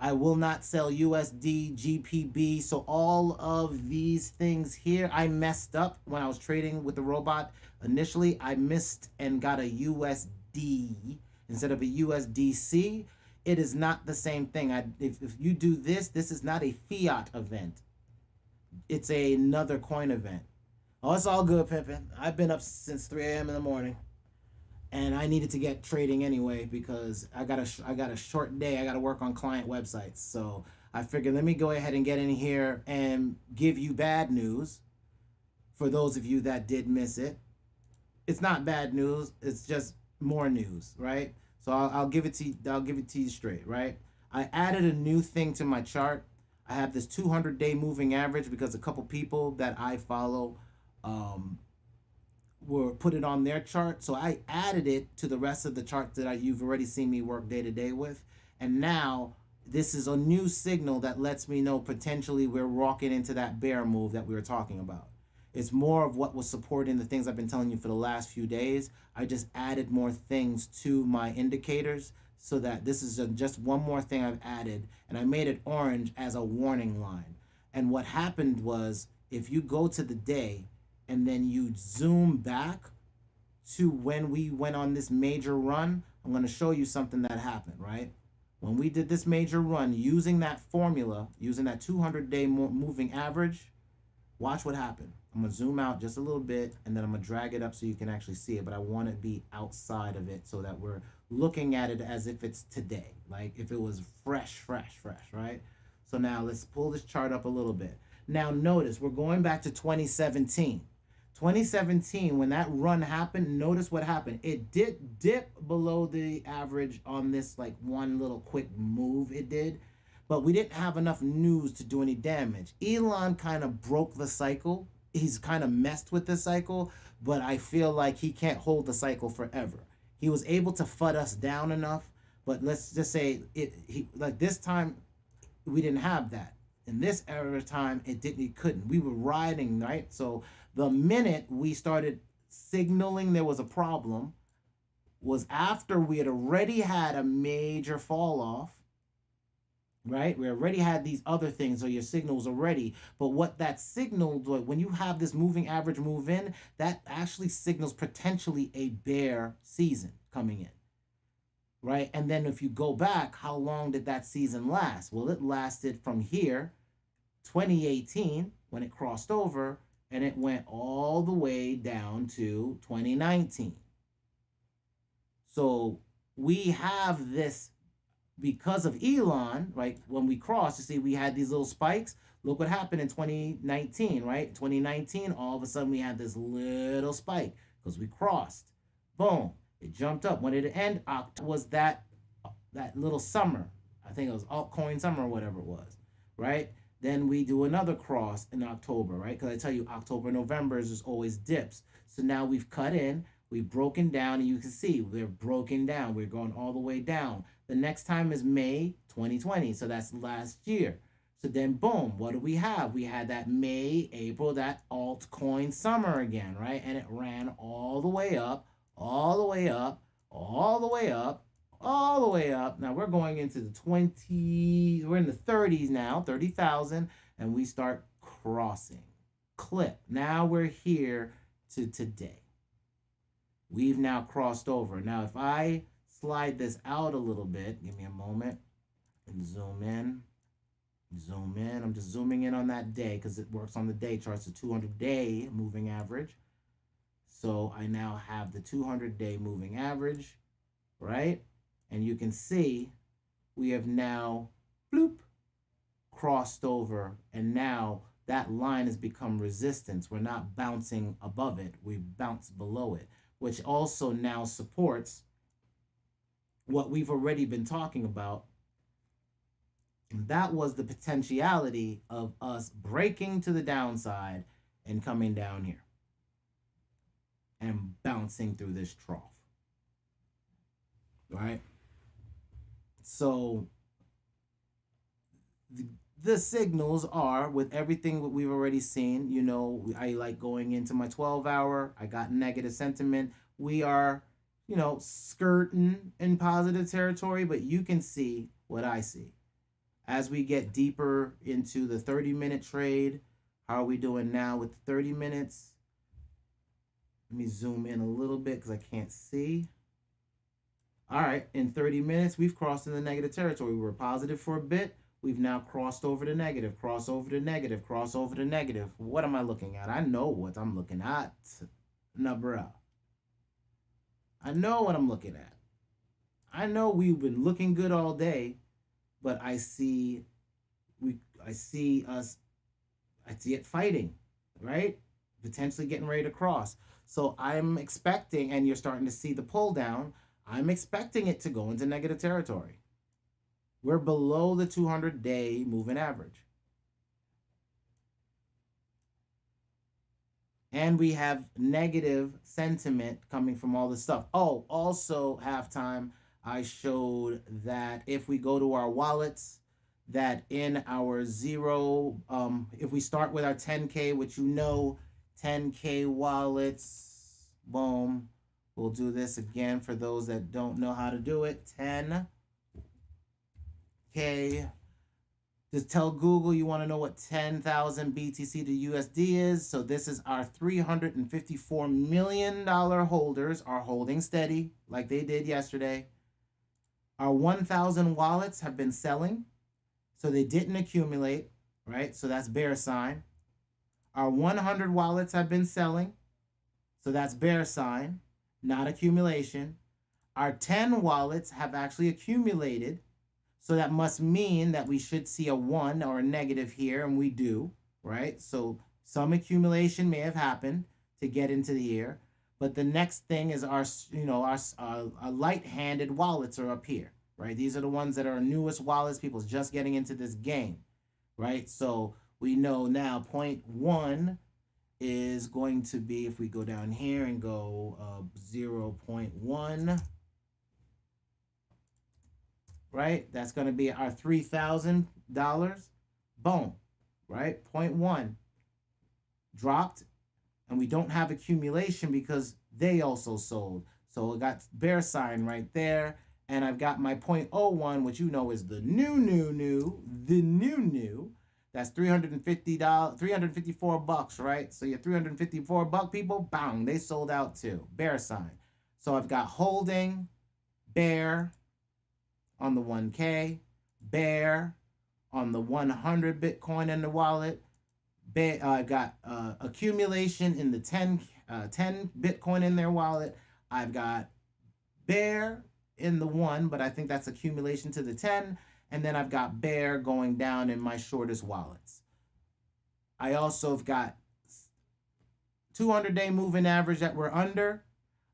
I will not sell USD, GPB. So all of these things here, I messed up when I was trading with the robot. Initially, I missed and got a USD instead of a USDC. It is not the same thing. If you do this, this is not a fiat event. It's another coin event. Oh, it's all good, Pimpin'. I've been up since 3 a.m. in the morning. And I needed to get trading anyway because I got a short day. I got to work on client websites. So I figured let me go ahead and get in here and give you bad news for those of you that did miss it. It's not bad news. It's just more news, right? So I'll give it to you. I'll give it to you straight, right? I added a new thing to my chart. I have this 200-day moving average because a couple people that I follow were put it on their chart. So I added it to the rest of the charts that you've already seen me work day to day with. And now this is a new signal that lets me know potentially we're walking into that bear move that we were talking about. It's more of what was supporting the things I've been telling you for the last few days. I just added more things to my indicators so that this is just one more thing I've added, and I made it orange as a warning line. And what happened was, if you go to the day and then you zoom back to when we went on this major run, I'm going to show you something that happened, right? When we did this major run using that formula, using that 200-day moving average, Watch what happened. I'm going to zoom out just a little bit, and then I'm going to drag it up so you can actually see it, but I want to be outside of it so that we're looking at it as if it's today, like if it was fresh, right? So now let's pull this chart up a little bit. Now notice we're going back to 2017. 2017, when that run happened, notice what happened. It did dip below the average on this like one little quick move it did, but we didn't have enough news to do any damage. Elon kind of broke the cycle. He's kind of messed with the cycle, but I feel like he can't hold the cycle forever. He was able to FUD us down enough, but let's just say like this time we didn't have that. In this era of time, it couldn't. We were riding, right? So the minute we started signaling there was a problem was after we had already had a major fall off, right? We already had these other things, so your signals already. But what that signaled, when you have this moving average move in, that actually signals potentially a bear season coming in, right? And then if you go back, how long did that season last? Well, it lasted from here, 2018, when it crossed over, and it went all the way down to 2019. So we have this because of Elon, right? When we crossed, you see, we had these little spikes. Look what happened in 2019, right? 2019, all of a sudden we had this little spike because we crossed. Boom, it jumped up. When it ended, was that little summer. I think it was altcoin summer or whatever it was, right? Then we do another cross in October, right? Because I tell you, October, November is just always dips. So now we've cut in, we've broken down, and you can see we're broken down. We're going all the way down. The next time is May 2020, so that's last year. So then, boom, what do we have? We had that May, April, that altcoin summer again, right? And it ran all the way up, all the way up, all the way up, all the way up. Now we're going into the 20s, we're in the 30s now, 30,000, and we start crossing. Clip. Now we're here to today. We've now crossed over. Now if I slide this out a little bit, give me a moment, and zoom in. Zoom in. I'm just zooming in on that day because it works on the day charts, the 200-day moving average. So I now have the 200-day moving average, right? And you can see we have now, bloop, crossed over. And now that line has become resistance. We're not bouncing above it. We bounce below it, which also now supports what we've already been talking about. And that was the potentiality of us breaking to the downside and coming down here and bouncing through this trough, right? So the signals are, with everything that we've already seen, you know, I like going into my 12-hour, I got negative sentiment. We are, you know, skirting in positive territory, but you can see what I see. As we get deeper into the 30-minute trade, how are we doing now with the 30 minutes? Let me zoom in a little bit because I can't see. All right, in 30 minutes, we've crossed in the negative territory. We were positive for a bit. We've now crossed over to negative, cross over to negative, cross over to negative. What am I looking at? I know what I'm looking at. Nah, bruh. I know what I'm looking at. I know we've been looking good all day, but I see it fighting, right? Potentially getting ready to cross. So I'm expecting, and you're starting to see the pull down, I'm expecting it to go into negative territory. We're below the 200-day moving average. And we have negative sentiment coming from all this stuff. Oh, also halftime, I showed that if we go to our wallets, that in our zero, if we start with our 10K, which you know, 10K wallets, boom. We'll do this again for those that don't know how to do it. 10K. Just tell Google you want to know what 10,000 BTC to USD is. So this is our $354 million holders are holding steady like they did yesterday. Our 1,000 wallets have been selling. So they didn't accumulate, right? So that's bear sign. Our 100 wallets have been selling. So that's bear sign, not accumulation. Our 10 wallets have actually accumulated. So that must mean that we should see a 1 or a negative here, and we do, right? So some accumulation may have happened to get into the year. But the next thing is our light-handed wallets are up here, right? These are the ones that are our newest wallets. People's just getting into this game, right? So we know now 0.1 is going to be, if we go down here and go 0.1, right? That's going to be our $3,000. Boom, right? 0.1 dropped, and we don't have accumulation because they also sold. So it got bear sign right there. And I've got my 0.01, which you know is the new. That's $350, 354 bucks, right? So your 354 buck people, bang, they sold out too. Bear sign. So I've got holding, bear on the 1K, bear on the 100 Bitcoin in the wallet. I've got accumulation in the 10 Bitcoin in their wallet. I've got bear in the 1, but I think that's accumulation to the 10. And then I've got bear going down in my shortest wallets. I also have got 200-day moving average that we're under.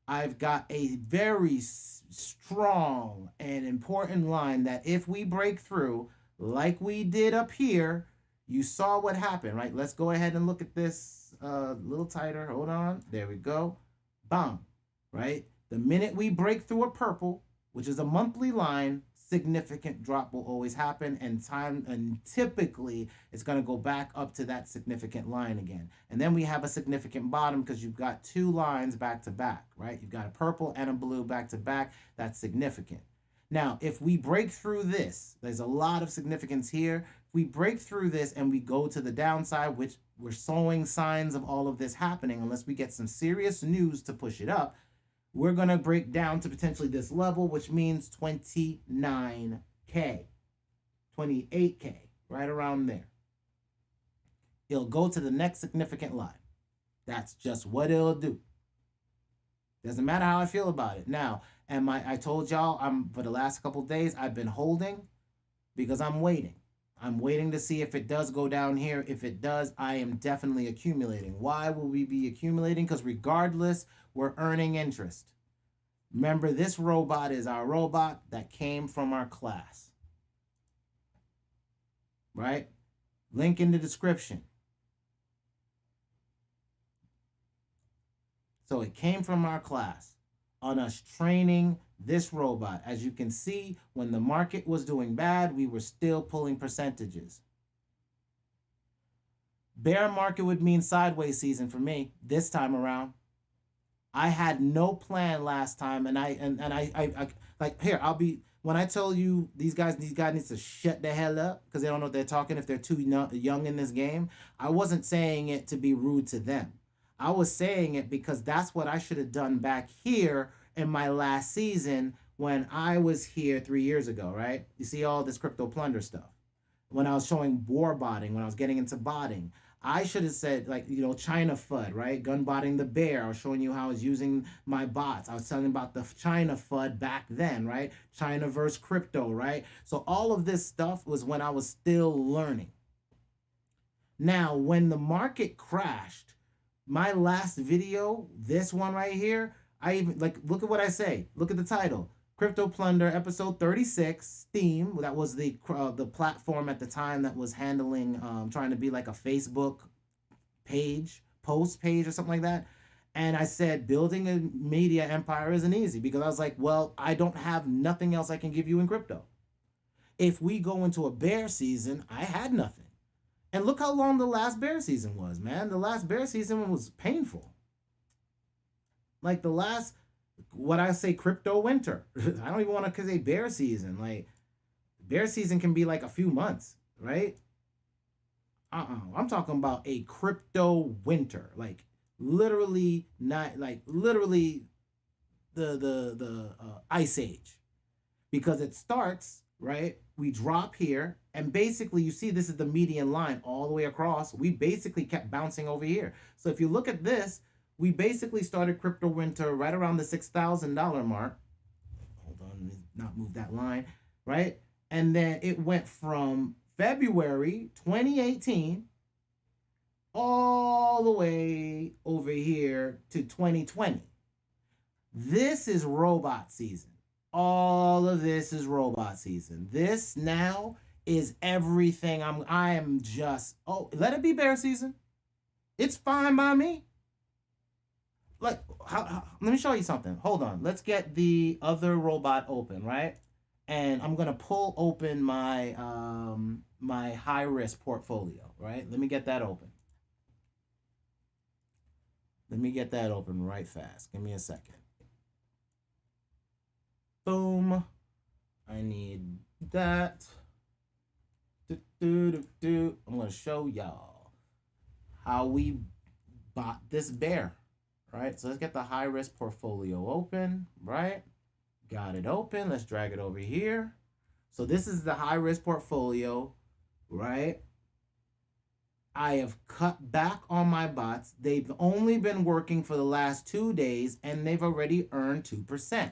I've got a very strong and important line that if we break through, like we did up here, you saw what happened, right? Let's go ahead and look at this a little tighter. Hold on. There we go. Bam, right? The minute we break through a purple, which is a monthly line, significant drop will always happen, and typically it's going to go back up to that significant line again. And then we have a significant bottom because you've got two lines back to back, right? You've got a purple and a blue back to back. That's significant. Now, if we break through this, there's a lot of significance here. If we break through this and we go to the downside, which we're showing signs of all of this happening, unless we get some serious news to push it up, we're going to break down to potentially this level, which means 29K, 28K, right around there. It'll go to the next significant line. That's just what it'll do. Doesn't matter how I feel about it. Now, I told y'all for the last couple of days, I've been holding because I'm waiting. I'm waiting to see if it does go down here. If it does, I am definitely accumulating. Why will we be accumulating? Because regardless, we're earning interest. Remember, this robot is our robot that came from our class. Right? Link in the description. So it came from our class on us training this robot. As you can see, when the market was doing bad, we were still pulling percentages. Bear market would mean sideways season for me this time around. I had no plan last time, and I like here. When I tell you these guys need to shut the hell up because they don't know what they're talking if they're too young in this game. I wasn't saying it to be rude to them. I was saying it because that's what I should have done back here in my last season when I was here 3 years ago, right? You see all this CryptoPlunder stuff. When I was showing war botting, when I was getting into botting, I should have said, like, China FUD, right? Gun botting the bear. I was showing you how I was using my bots. I was telling about the China FUD back then, right? China versus crypto, right? So all of this stuff was when I was still learning. Now, when the market crashed, my last video, this one right here, I even, look at what I say. Look at the title. CryptoPlunder episode 36, Steam. That was the platform at the time that was handling, trying to be like a Facebook post page or something like that. And I said, building a media empire isn't easy because I was like, well, I don't have nothing else I can give you in crypto. If we go into a bear season, I had nothing. And look how long the last bear season was, man. The last bear season was painful. Like the last, what I say, crypto winter. I don't even want to say bear season. Like, bear season can be like a few months, right? I'm talking about a crypto winter. Like, literally not, like, literally the ice age. Because it starts, right? We drop here, And basically, you see this is the median line all the way across. We basically kept bouncing over here. So if you look at this, we basically started crypto winter right around the $6,000 mark. Hold on, let me not move that line, right? And then it went from February 2018 all the way over here to 2020. This is robot season. All of this is robot season. This now is everything. I am just, oh, let it be bear season. It's fine by me. Like, let me show you something. Hold on. Let's get the other robot open, right? And I'm gonna pull open my my high risk portfolio, right? Let me get that open. Let me get that open right fast. Give me a second. Boom. I need that. I'm gonna show y'all how we bought this bear, right? So let's get the high risk portfolio open, right? Got it open. Let's drag it over here. So this is the high risk portfolio, right? I have cut back on my bots. They've only been working for the last 2 days and they've already earned 2%.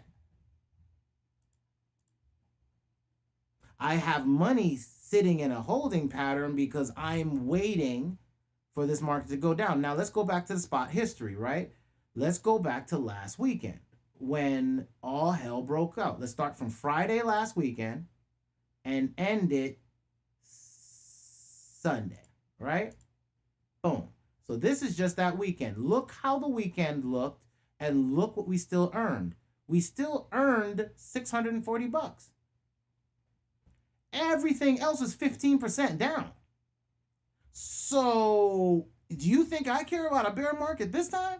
I have money sitting in a holding pattern because I'm waiting for this market to go down. Now let's go back to the spot history, right? Let's go back to last weekend when all hell broke out. Let's start from Friday last weekend and end it Sunday, right? Boom. So this is just that weekend. Look how the weekend looked and look what we still earned. We still earned $640. Everything else is 15% down. So, do you think I care about a bear market this time?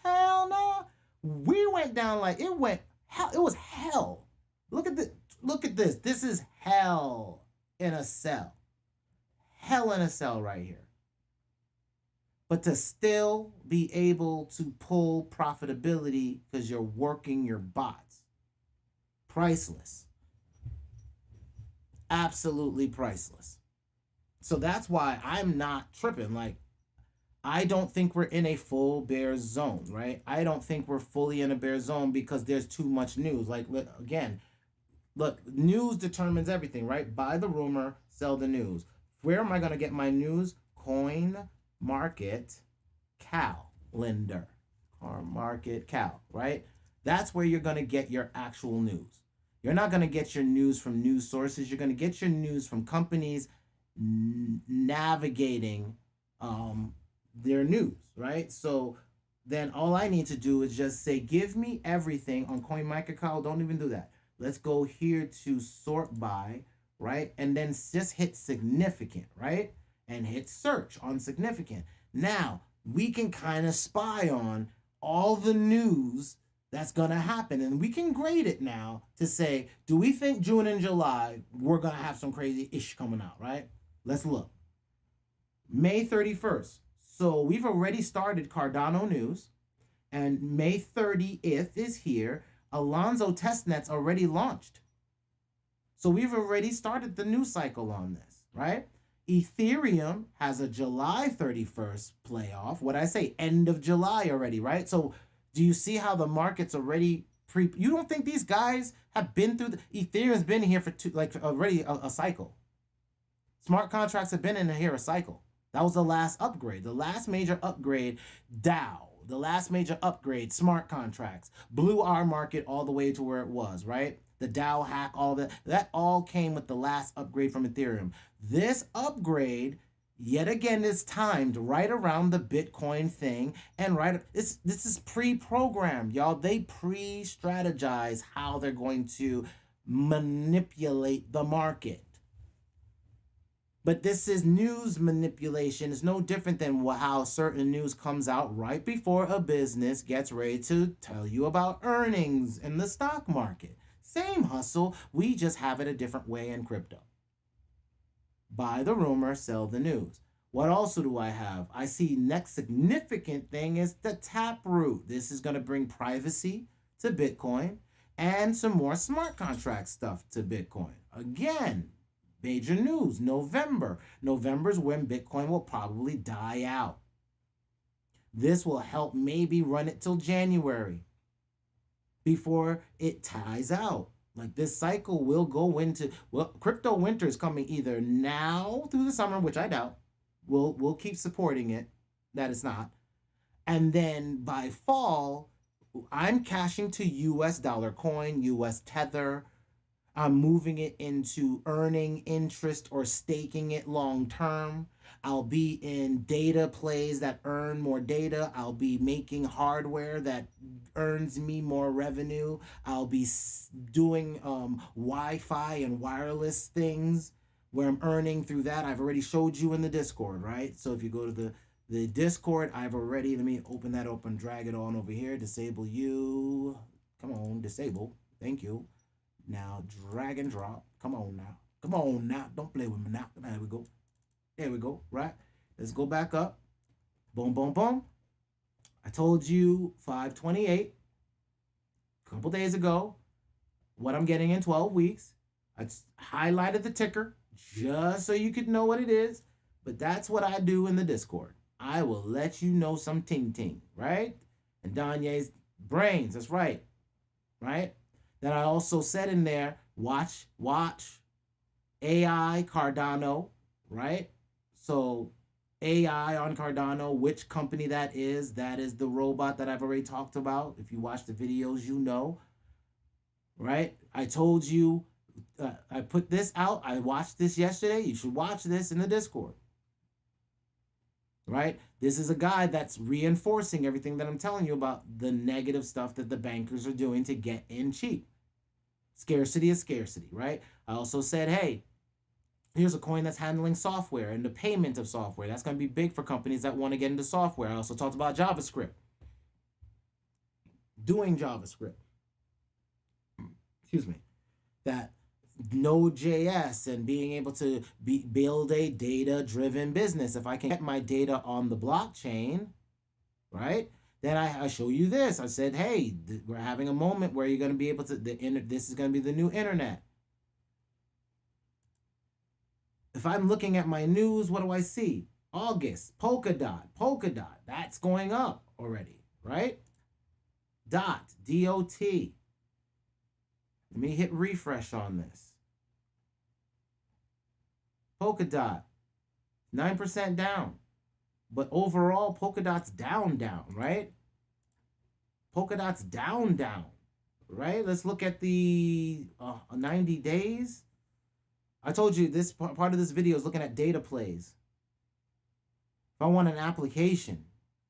Hell no. We went down like it went hell. It was hell. Look at this. This is hell in a cell. Hell in a cell right here. But to still be able to pull profitability because you're working your bots. Priceless. Absolutely priceless. So that's why I'm not tripping. Like, I don't think we're in a full bear zone, right? I don't think we're fully in a bear zone because there's too much news. Like, again, look, news determines everything, right? Buy the rumor, sell the news. Where am I going to get my news? Coin Market Calendar. Or Market Cal, right? That's where you're going to get your actual news. You're not going to get your news from news sources. You're going to get your news from companies navigating their news, right? So then all I need to do is just say, give me everything on CoinMarketCal. Don't even do that. Let's go here to sort by, right? And then just hit significant, right? And hit search on significant. Now, we can kind of spy on all the news that's going to happen. And we can grade it now to say, do we think June and July, we're going to have some crazy ish coming out, right? Let's look. May 31st. So we've already started Cardano news. And May 30th is here. Alonzo testnet's already launched. So we've already started the news cycle on this, right? Ethereum has a July 31st playoff. What I say, end of July already, right? So do you see how the market's already you don't think these guys have been through Ethereum's been here for already a cycle. Smart contracts have been in here a cycle. That was the last upgrade. The last major upgrade, DAO. The last major upgrade, smart contracts, blew our market all the way to where it was, right? The DAO hack, all that all came with the last upgrade from Ethereum. This upgrade, yet again, is timed right around the Bitcoin thing, and this is pre-programmed, y'all. They pre-strategize how they're going to manipulate the market. But this is news manipulation. It's no different than how certain news comes out right before a business gets ready to tell you about earnings in the stock market. Same hustle, we just have it a different way in crypto. Buy the rumor, sell the news. What also do I have? I see next significant thing is the Taproot. This is going to bring privacy to Bitcoin and some more smart contract stuff to Bitcoin. Again, Major news, November. November's when Bitcoin will probably die out. This will help maybe run it till January before it ties out. Like this cycle will go into, well, crypto winter is coming either now through the summer, which I doubt. We'll keep supporting it, that it's not. And then by fall, I'm cashing to US dollar coin, US tether. I'm moving it into earning interest or staking it long term. I'll be in data plays that earn more data. I'll be making hardware that earns me more revenue. I'll be doing Wi-Fi and wireless things where I'm earning through that. I've already showed you in the Discord, right? So if you go to the Discord, I've already, let me open that up and drag it on over here. Disable you. Come on, disable. Thank you. Now drag and drop. Come on now. Come on now. Don't play with me now. There we go. There we go. Right. Let's go back up. Boom, boom, boom. I told you 528 a couple days ago what I'm getting in 12 weeks. I highlighted the ticker just so you could know what it is. But that's what I do in the Discord. I will let you know some ting ting, right? And Danye's brains. That's right. Right? Then I also said in there, watch AI Cardano, right? So AI on Cardano, which company that is the robot that I've already talked about. If you watch the videos, you know, right? I told you, I put this out. I watched this yesterday. You should watch this in the Discord, right? This is a guy that's reinforcing everything that I'm telling you about the negative stuff that the bankers are doing to get in cheap. Scarcity is scarcity, right? I also said, hey, here's a coin that's handling software and the payment of software. That's going to be big for companies that want to get into software. I also talked about JavaScript. Doing JavaScript. Excuse me. That Node.js and being able to build a data-driven business. If I can get my data on the blockchain, right? Then I show you this. I said, hey, we're having a moment where you're going to be able to, this is going to be the new internet. If I'm looking at my news, what do I see? August, Polkadot, that's going up already, right? DOT. Let me hit refresh on this. Polkadot, 9% down. But overall, Polkadot's down, right? Polkadot's down, right? Let's look at the 90 days. I told you this part of this video is looking at data plays. If I want an application,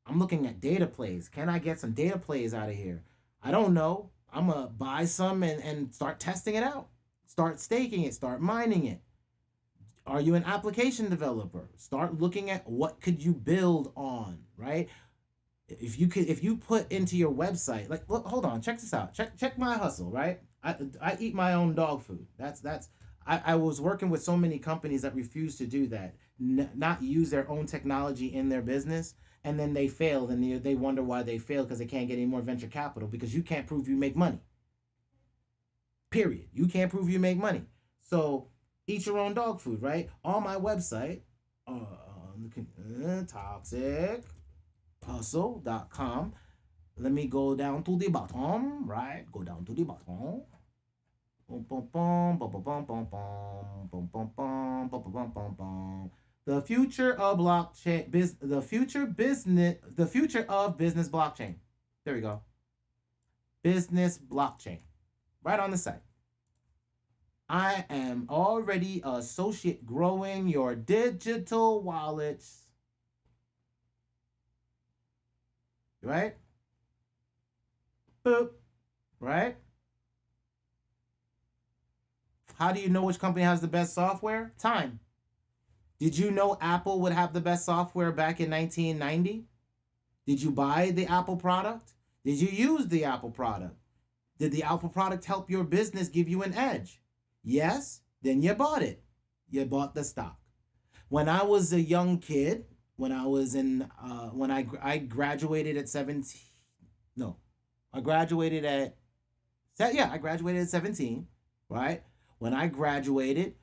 I'm looking at data plays. Can I get some data plays out of here? I don't know. I'm going to buy some and start testing it out. Start staking it. Start mining it. Are you an application developer? Start looking at what could you build on, right? If you put into your website, like, look, hold on, check this out. Check my hustle, right? I eat my own dog food. I was working with so many companies that refuse to do that, not use their own technology in their business, and then they fail, and they wonder why they fail because they can't get any more venture capital because you can't prove you make money. Period. You can't prove you make money. So eat your own dog food, right? On my website, ToxicHustle.com. Let me go down to the bottom, right? Go down to the bottom. Boom, boom, boom, boom, boom, boom, boom, boom, boom, boom, boom, boom, boom, boom. The future of blockchain, the future of business blockchain. There we go. Business blockchain, right on the site. I am already associate growing your digital wallets. Right? Boop. Right? How do you know which company has the best software? Time. Did you know Apple would have the best software back in 1990? Did you buy the Apple product? Did you use the Apple product? Did the Apple product help your business give you an edge? Yes? Then you bought it. You bought the stock. When I was a young kid, when I was in, when I graduated at 17, no, I graduated at 17, right? When I graduated,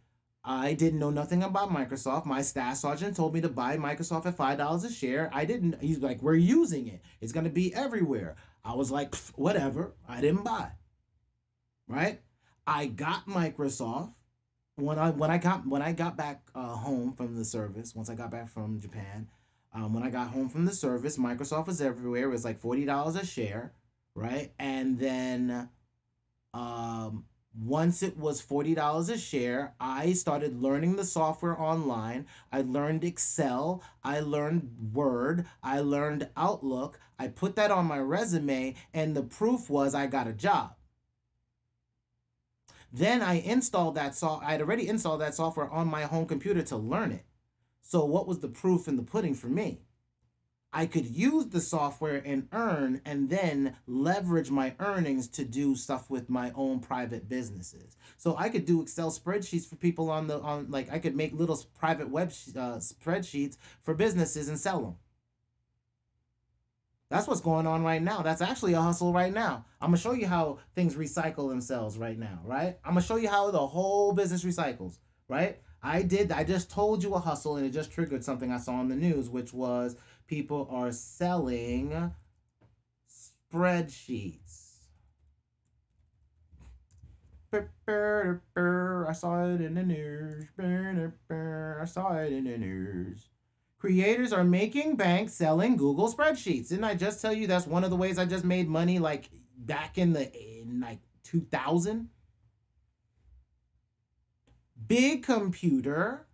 I didn't know nothing about Microsoft. My staff sergeant told me to buy Microsoft at $5 a share. I didn't. He's like, we're using it. It's going to be everywhere. I was like, whatever. I didn't buy. Right? I got Microsoft when I got back home from the service. Once I got back from Japan, when I got home from the service, Microsoft was everywhere. It was like $40 a share, right? And then once it was $40 a share, I started learning the software online. I learned Excel. I learned Word. I learned Outlook. I put that on my resume, and the proof was I got a job. Then I installed that I'd already installed that software on my home computer to learn it. So what was the proof in the pudding for me? I could use the software and earn, and then leverage my earnings to do stuff with my own private businesses. So I could do Excel spreadsheets for people like I could make little private web spreadsheets for businesses and sell them. That's what's going on right now. That's actually a hustle right now. I'm going to show you how things recycle themselves right now, right? I'm going to show you how the whole business recycles, right? I just told you a hustle, and it just triggered something I saw on the news, which was people are selling spreadsheets. I saw it in the news. I saw it in the news. Creators are making bank selling Google spreadsheets. Didn't I just tell you that's one of the ways I just made money, like back in like 2000? Big computer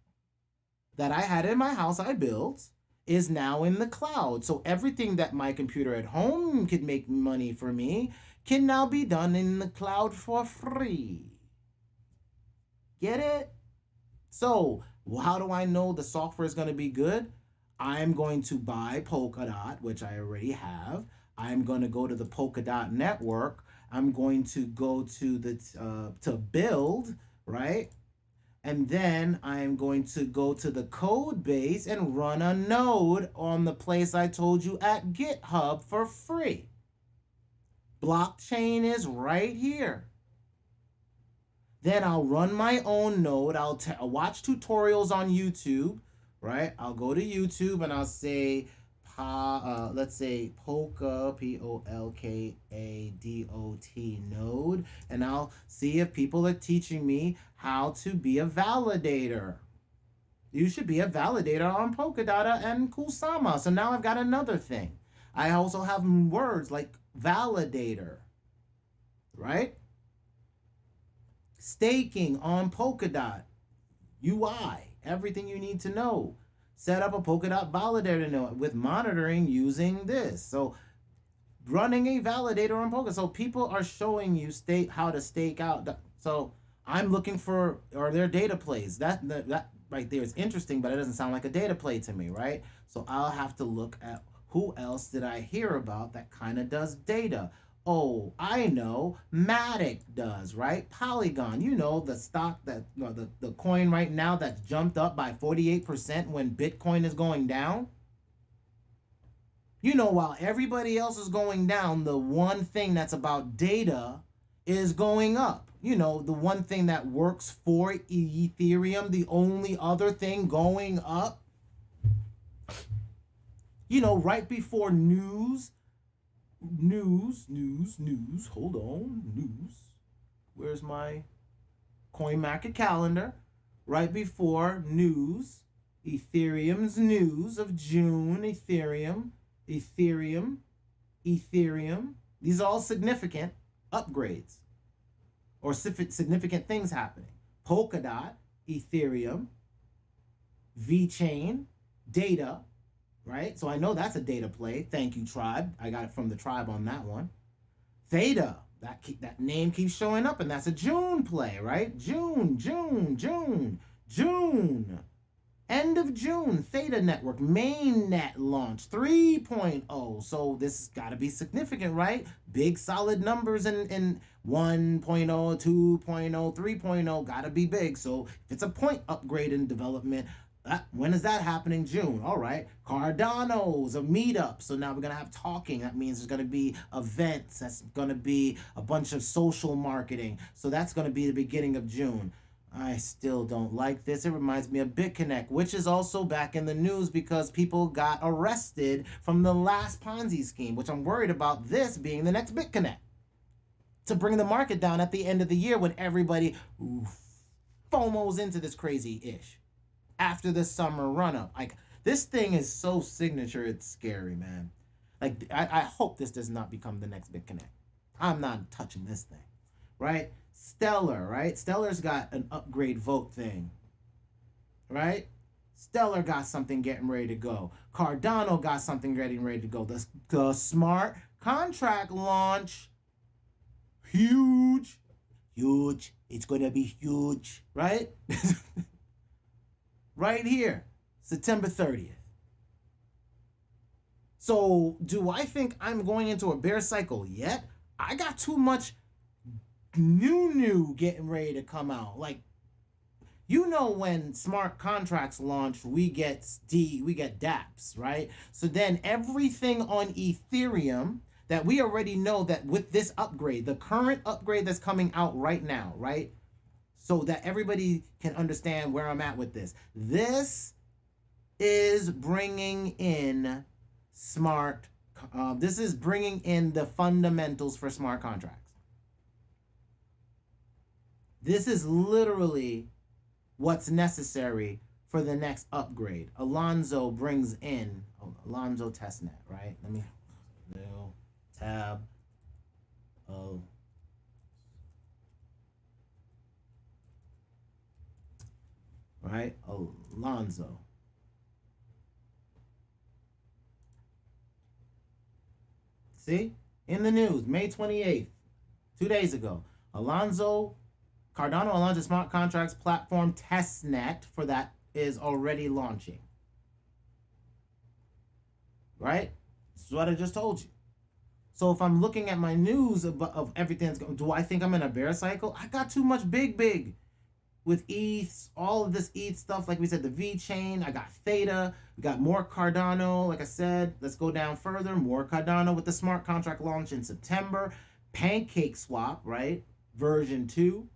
that I had in my house I built is now in the cloud. So everything that my computer at home could make money for me can now be done in the cloud for free. Get it? So how do I know the software is going to be good? I'm going to buy Polkadot, which I already have. I'm going to go to the Polkadot network. I'm going to go to the to build, right? And then I'm going to go to the code base and run a node on the place I told you at GitHub for free. Blockchain is right here. Then I'll run my own node. I'll watch tutorials on YouTube, right? I'll go to YouTube and I'll say, let's say Polka, Polkadot node, and I'll see if people are teaching me how to be a validator. You should be a validator on Polkadot and Kusama. So now I've got another thing. I also have words like validator, right? Staking on Polkadot, UI, everything you need to know. Set up a Polkadot validator node with monitoring using this. So running a validator on Polkadot. So people are showing you how to stake out. So I'm looking for, are there data plays? That right there is interesting, but it doesn't sound like a data play to me, right? So I'll have to look at who else did I hear about that kind of does data. Oh, I know, Matic does, right? Polygon, you know, the stock that, the coin right now that's jumped up by 48% when Bitcoin is going down. You know, while everybody else is going down, the one thing that's about data is going up. You know, the one thing that works for Ethereum, the only other thing going up. You know, right before news, hold on, news. Where's my coin market calendar? Right before news, Ethereum's news of June, Ethereum. These are all significant upgrades or significant things happening. Polkadot, Ethereum, VeChain, data, right? So I know that's a data play. Thank you, Tribe. I got it from the Tribe on that one. Theta, that name keeps showing up, and that's a June play, right? June. End of June, Theta Network, mainnet launch 3.0. So this has got to be significant, right? Big solid numbers in 1.0, 2.0, 3.0, got to be big. So if it's a point upgrade in development, when is that happening? June. All right. Cardano's a meetup. So now we're going to have talking. That means there's going to be events. That's going to be a bunch of social marketing. So that's going to be the beginning of June. I still don't like this. It reminds me of BitConnect, which is also back in the news because people got arrested from the last Ponzi scheme, which I'm worried about this being the next BitConnect to bring the market down at the end of the year when everybody FOMOs into this crazy ish after the summer run up. Like, this thing is so signature, it's scary, man. Like, I hope this does not become the next BitConnect. I'm not touching this thing, right? Stellar, right? Stellar's got an upgrade vote thing, right? Stellar got something getting ready to go. Cardano got something getting ready to go. The smart contract launch, huge, huge. It's gonna be huge, right? Right here, September 30th. So, do I think I'm going into a bear cycle yet? I got too much new getting ready to come out. Like, you know, when smart contracts launch, we get dApps, right? So then everything on Ethereum that we already know that with this upgrade, the current upgrade that's coming out right now, right? So that everybody can understand where I'm at with this. This is bringing in this is bringing in the fundamentals for smart contracts. This is literally what's necessary for the next upgrade. Alonzo brings in Alonzo testnet, right? Let me new tab. Oh, right, Alonzo. See, in the news, May 28th, 2 days ago, Cardano Alonzo smart contracts platform testnet for that is already launching. Right? This is what I just told you. So if I'm looking at my news of everything that's going, do I think I'm in a bear cycle? I got too much big with ETH, all of this ETH stuff. Like we said, the V chain. I got Theta. We got more Cardano. Like I said, let's go down further. More Cardano with the smart contract launch in September. Pancake Swap, right? Version 2.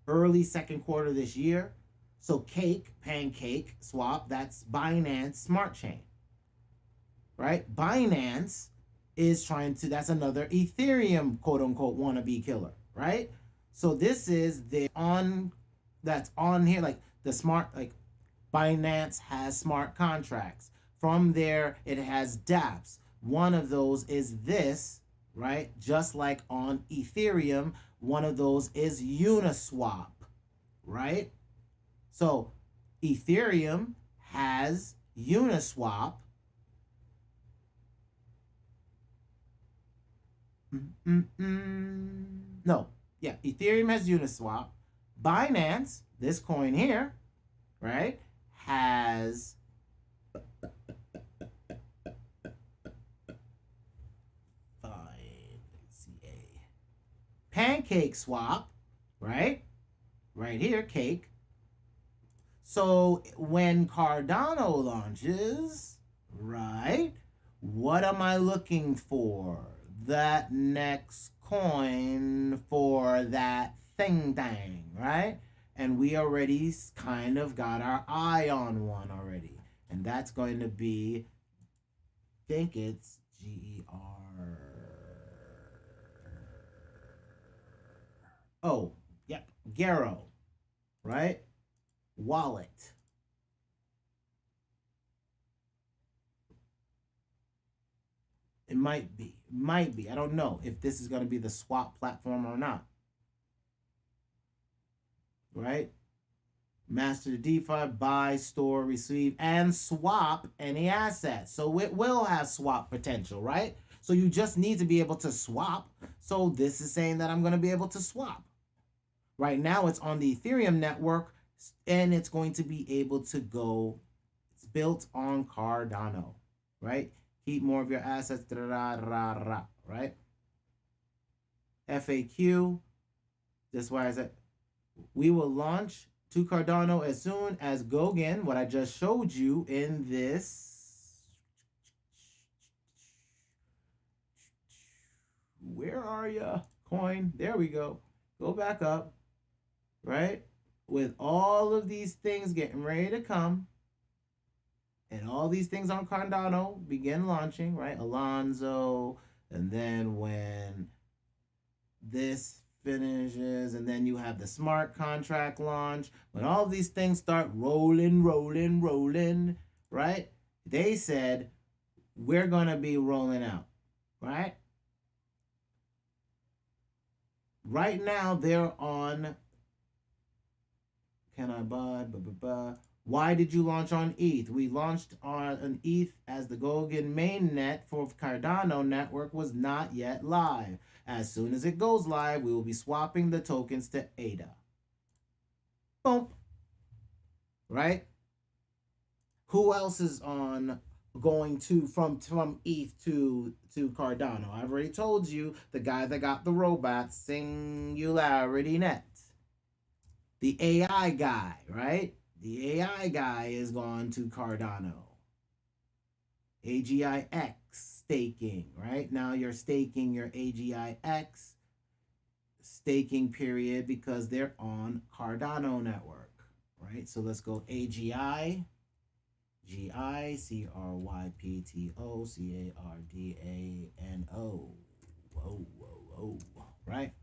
Early second quarter this year. So Pancake Swap, that's Binance Smart Chain. Right? Binance is trying to, that's another Ethereum quote unquote wannabe killer, right? So this is that's on here, like the smart, like Binance has smart contracts. From there, it has dApps. One of those is this, right? Just like on Ethereum, one of those is Uniswap, right? So Ethereum has Uniswap. No, yeah, Ethereum has Uniswap. Binance, this coin here, right, has Pancake Swap, right? Right here, cake. So when Cardano launches, right, what am I looking for? That next coin for that thing, right? And we already kind of got our eye on one already. And that's going to be, I think it's GER. Oh, yep, Garo, right? Wallet. It might be. I don't know if this is going to be the swap platform or not. Right? Master DeFi, buy, store, receive, and swap any asset. So it will have swap potential, right? So you just need to be able to swap. So this is saying that I'm going to be able to swap. Right now it's on the Ethereum network and it's going to be able to go, it's built on Cardano, right? Keep more of your assets, right? FAQ, this is why I said, we will launch to Cardano as soon as Goguen, what I just showed you in this. Where are ya? Coin. There we go. Go back up. right? With all of these things getting ready to come, and all these things on Cardano begin launching, right? Alonzo, and then when this finishes, and then you have the smart contract launch. When all these things start rolling, right? They said, we're going to be rolling out, right? Right now, they're on. Can I buy? Why did you launch on ETH? We launched on an ETH as the Gogan mainnet for Cardano network was not yet live. As soon as it goes live, we will be swapping the tokens to ADA. Boom. Right? Who else is on going to from ETH to Cardano? I've already told you the guy that got the robot, Singularity Net. The AI guy, right? The AI guy is gone to Cardano. AGIX staking, right? Now you're staking your AGIX staking period because they're on Cardano network, right? So let's go AGI, GI, CRYPTO, CARDANO. Whoa, right?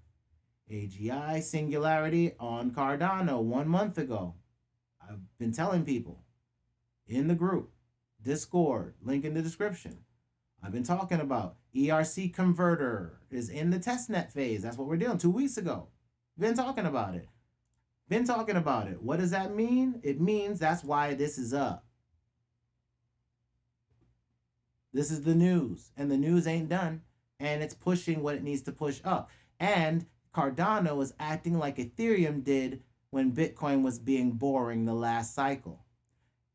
AGI Singularity on Cardano 1 month ago. I've been telling people in the group, Discord, link in the description. I've been talking about ERC converter is in the testnet phase. That's what we're doing 2 weeks ago. Been talking about it. What does that mean? It means that's why this is up. This is the news, and the news ain't done, and it's pushing what it needs to push up. And Cardano is acting like Ethereum did when Bitcoin was being boring the last cycle,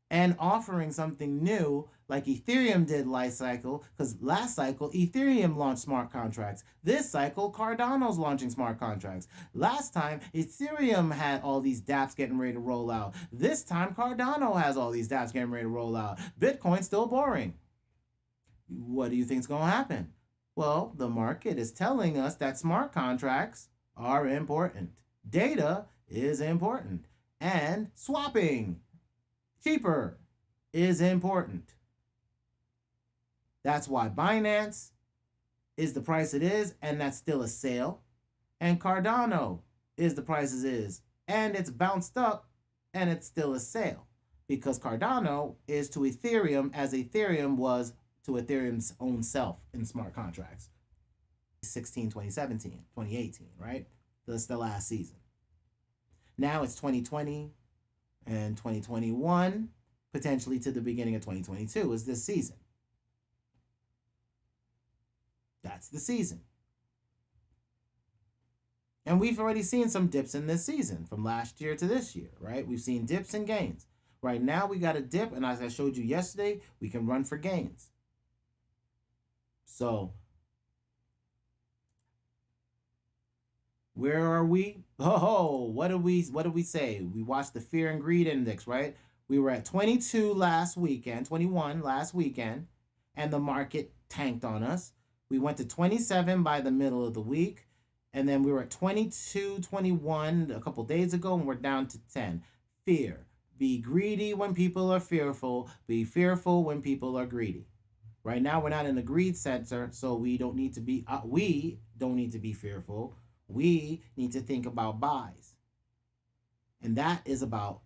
and offering something new like Ethereum did last cycle, because last cycle Ethereum launched smart contracts. This cycle Cardano's launching smart contracts. Last time Ethereum had all these dApps getting ready to roll out. This time Cardano has all these dApps getting ready to roll out. Bitcoin's still boring. What do you think's going to happen? Well, the market is telling us that smart contracts are important. Data is important. And swapping, cheaper, is important. That's why Binance is the price it is, and that's still a sale. And Cardano is the price it is, and it's bounced up, and it's still a sale. Because Cardano is to Ethereum as Ethereum was to Ethereum's own self in smart contracts. 2017, 2018, right? That's the last season. Now it's 2020 and 2021, potentially to the beginning of 2022 is this season. That's the season. And we've already seen some dips in this season from last year to this year, right? We've seen dips and gains. Right now we got a dip, and as I showed you yesterday, we can run for gains. So where are we? Oh, what did we say? We watched the fear and greed index, right? We were at 22 last weekend, 21 last weekend, and the market tanked on us. We went to 27 by the middle of the week, and then we were at 22, 21 a couple days ago, and we're down to 10. Fear. Be greedy when people are fearful. Be fearful when people are greedy. Right now, we're not in the greed center, so we don't need to be fearful. We need to think about buys. And that is about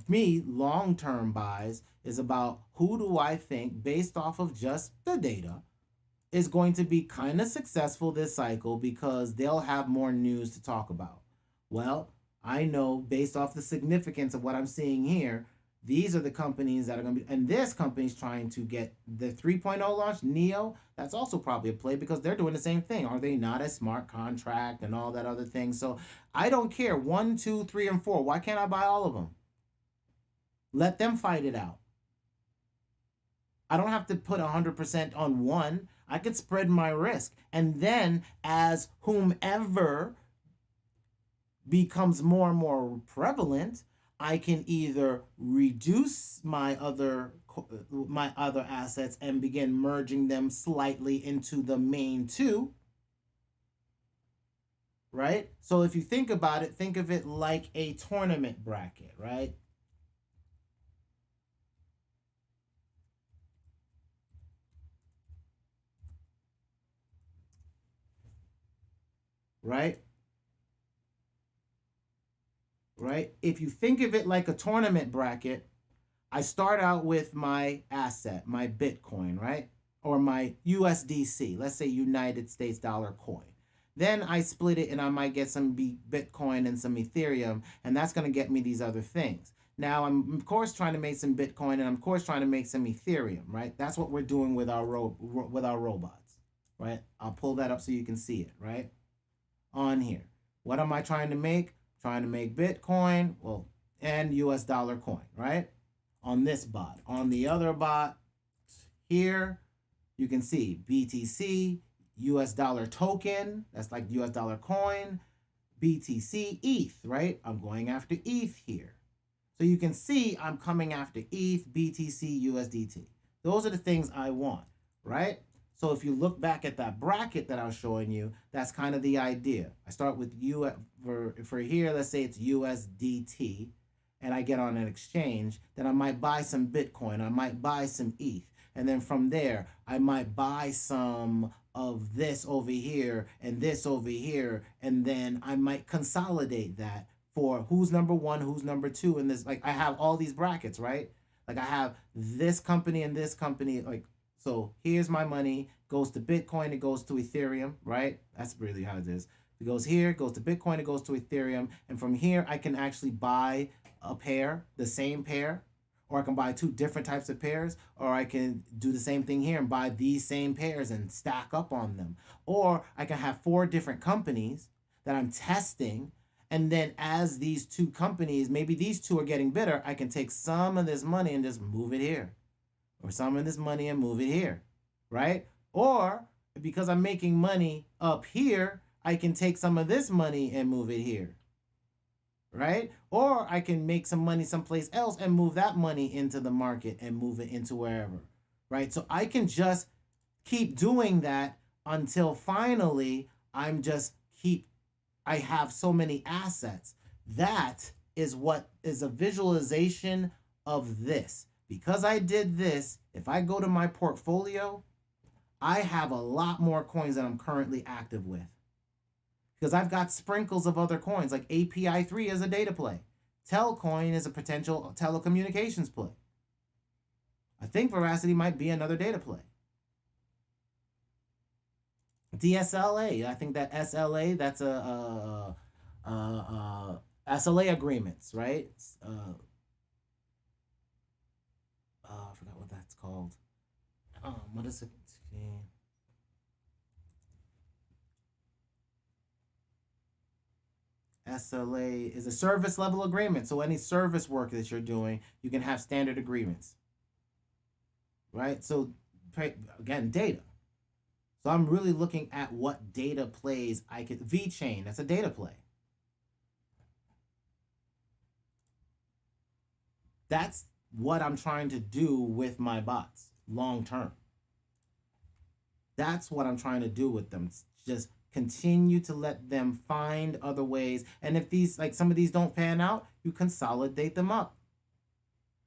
me, long-term buys, is about who do I think, based off of just the data, is going to be kind of successful this cycle because they'll have more news to talk about. Well, I know based off the significance of what I'm seeing here, these are the companies that are going to be, and this company's trying to get the 3.0 launch, Neo, that's also probably a play because they're doing the same thing. Are they not a smart contract and all that other thing? So I don't care. 1, 2, 3, and 4. Why can't I buy all of them? Let them fight it out. I don't have to put 100% on one. I could spread my risk. And then as whomever becomes more and more prevalent, I can either reduce my other assets and begin merging them slightly into the main two, right? So if you think about it, think of it like a tournament bracket, right? Right? Right? If you think of it like a tournament bracket, I start out with my asset, my Bitcoin, right? Or my USDC, let's say United States dollar coin. Then I split it and I might get some Bitcoin and some Ethereum, and that's going to get me these other things. Now, I'm of course trying to make some Bitcoin and I'm of course trying to make some Ethereum, right? That's what we're doing with our with our robots, right? I'll pull that up so you can see it, right? On here. What am I trying to make? Trying to make Bitcoin, well, and US dollar coin, right? On this bot. On the other bot here, you can see BTC, US dollar token, that's like US dollar coin, BTC, ETH, right? I'm going after ETH here. So you can see I'm coming after ETH, BTC, USDT. Those are the things I want, right? So if you look back at that bracket that I was showing you, that's kind of the idea. I start with for here, let's say it's USDT, and I get on an exchange, then I might buy some Bitcoin, I might buy some ETH, and then from there, I might buy some of this over here and this over here, and then I might consolidate that for who's number one, who's number two in this. Like I have all these brackets, right? Like I have this company and this company, like, so here's my money, goes to Bitcoin, it goes to Ethereum, right? That's really how it is. It goes here, it goes to Bitcoin, it goes to Ethereum, and from here I can actually buy a pair, the same pair, or I can buy two different types of pairs, or I can do the same thing here and buy these same pairs and stack up on them. Or I can have 4 different companies that I'm testing, and then as these 2 companies, maybe these 2 are getting better, I can take some of this money and just move it here. Or some of this money and move it here, right? Or because I'm making money up here, I can take some of this money and move it here, right? Or I can make some money someplace else and move that money into the market and move it into wherever, right? So I can just keep doing that until finally I have so many assets. That is what is a visualization of this. Because I did this, if I go to my portfolio, I have a lot more coins that I'm currently active with. Because I've got sprinkles of other coins, like API3 is a data play. Telcoin is a potential telecommunications play. I think Veracity might be another data play. DSLA, I think that SLA, that's a SLA agreements, right? I forgot what that's called. What is it? SLA is a service level agreement. So any service work that you're doing, you can have standard agreements, right? So again, data. So I'm really looking at what data plays I could. VeChain, that's a data play. That's what I'm trying to do with my bots long term. That's what I'm trying to do with them. Just continue to let them find other ways. And if these, like some of these don't pan out, you consolidate them up.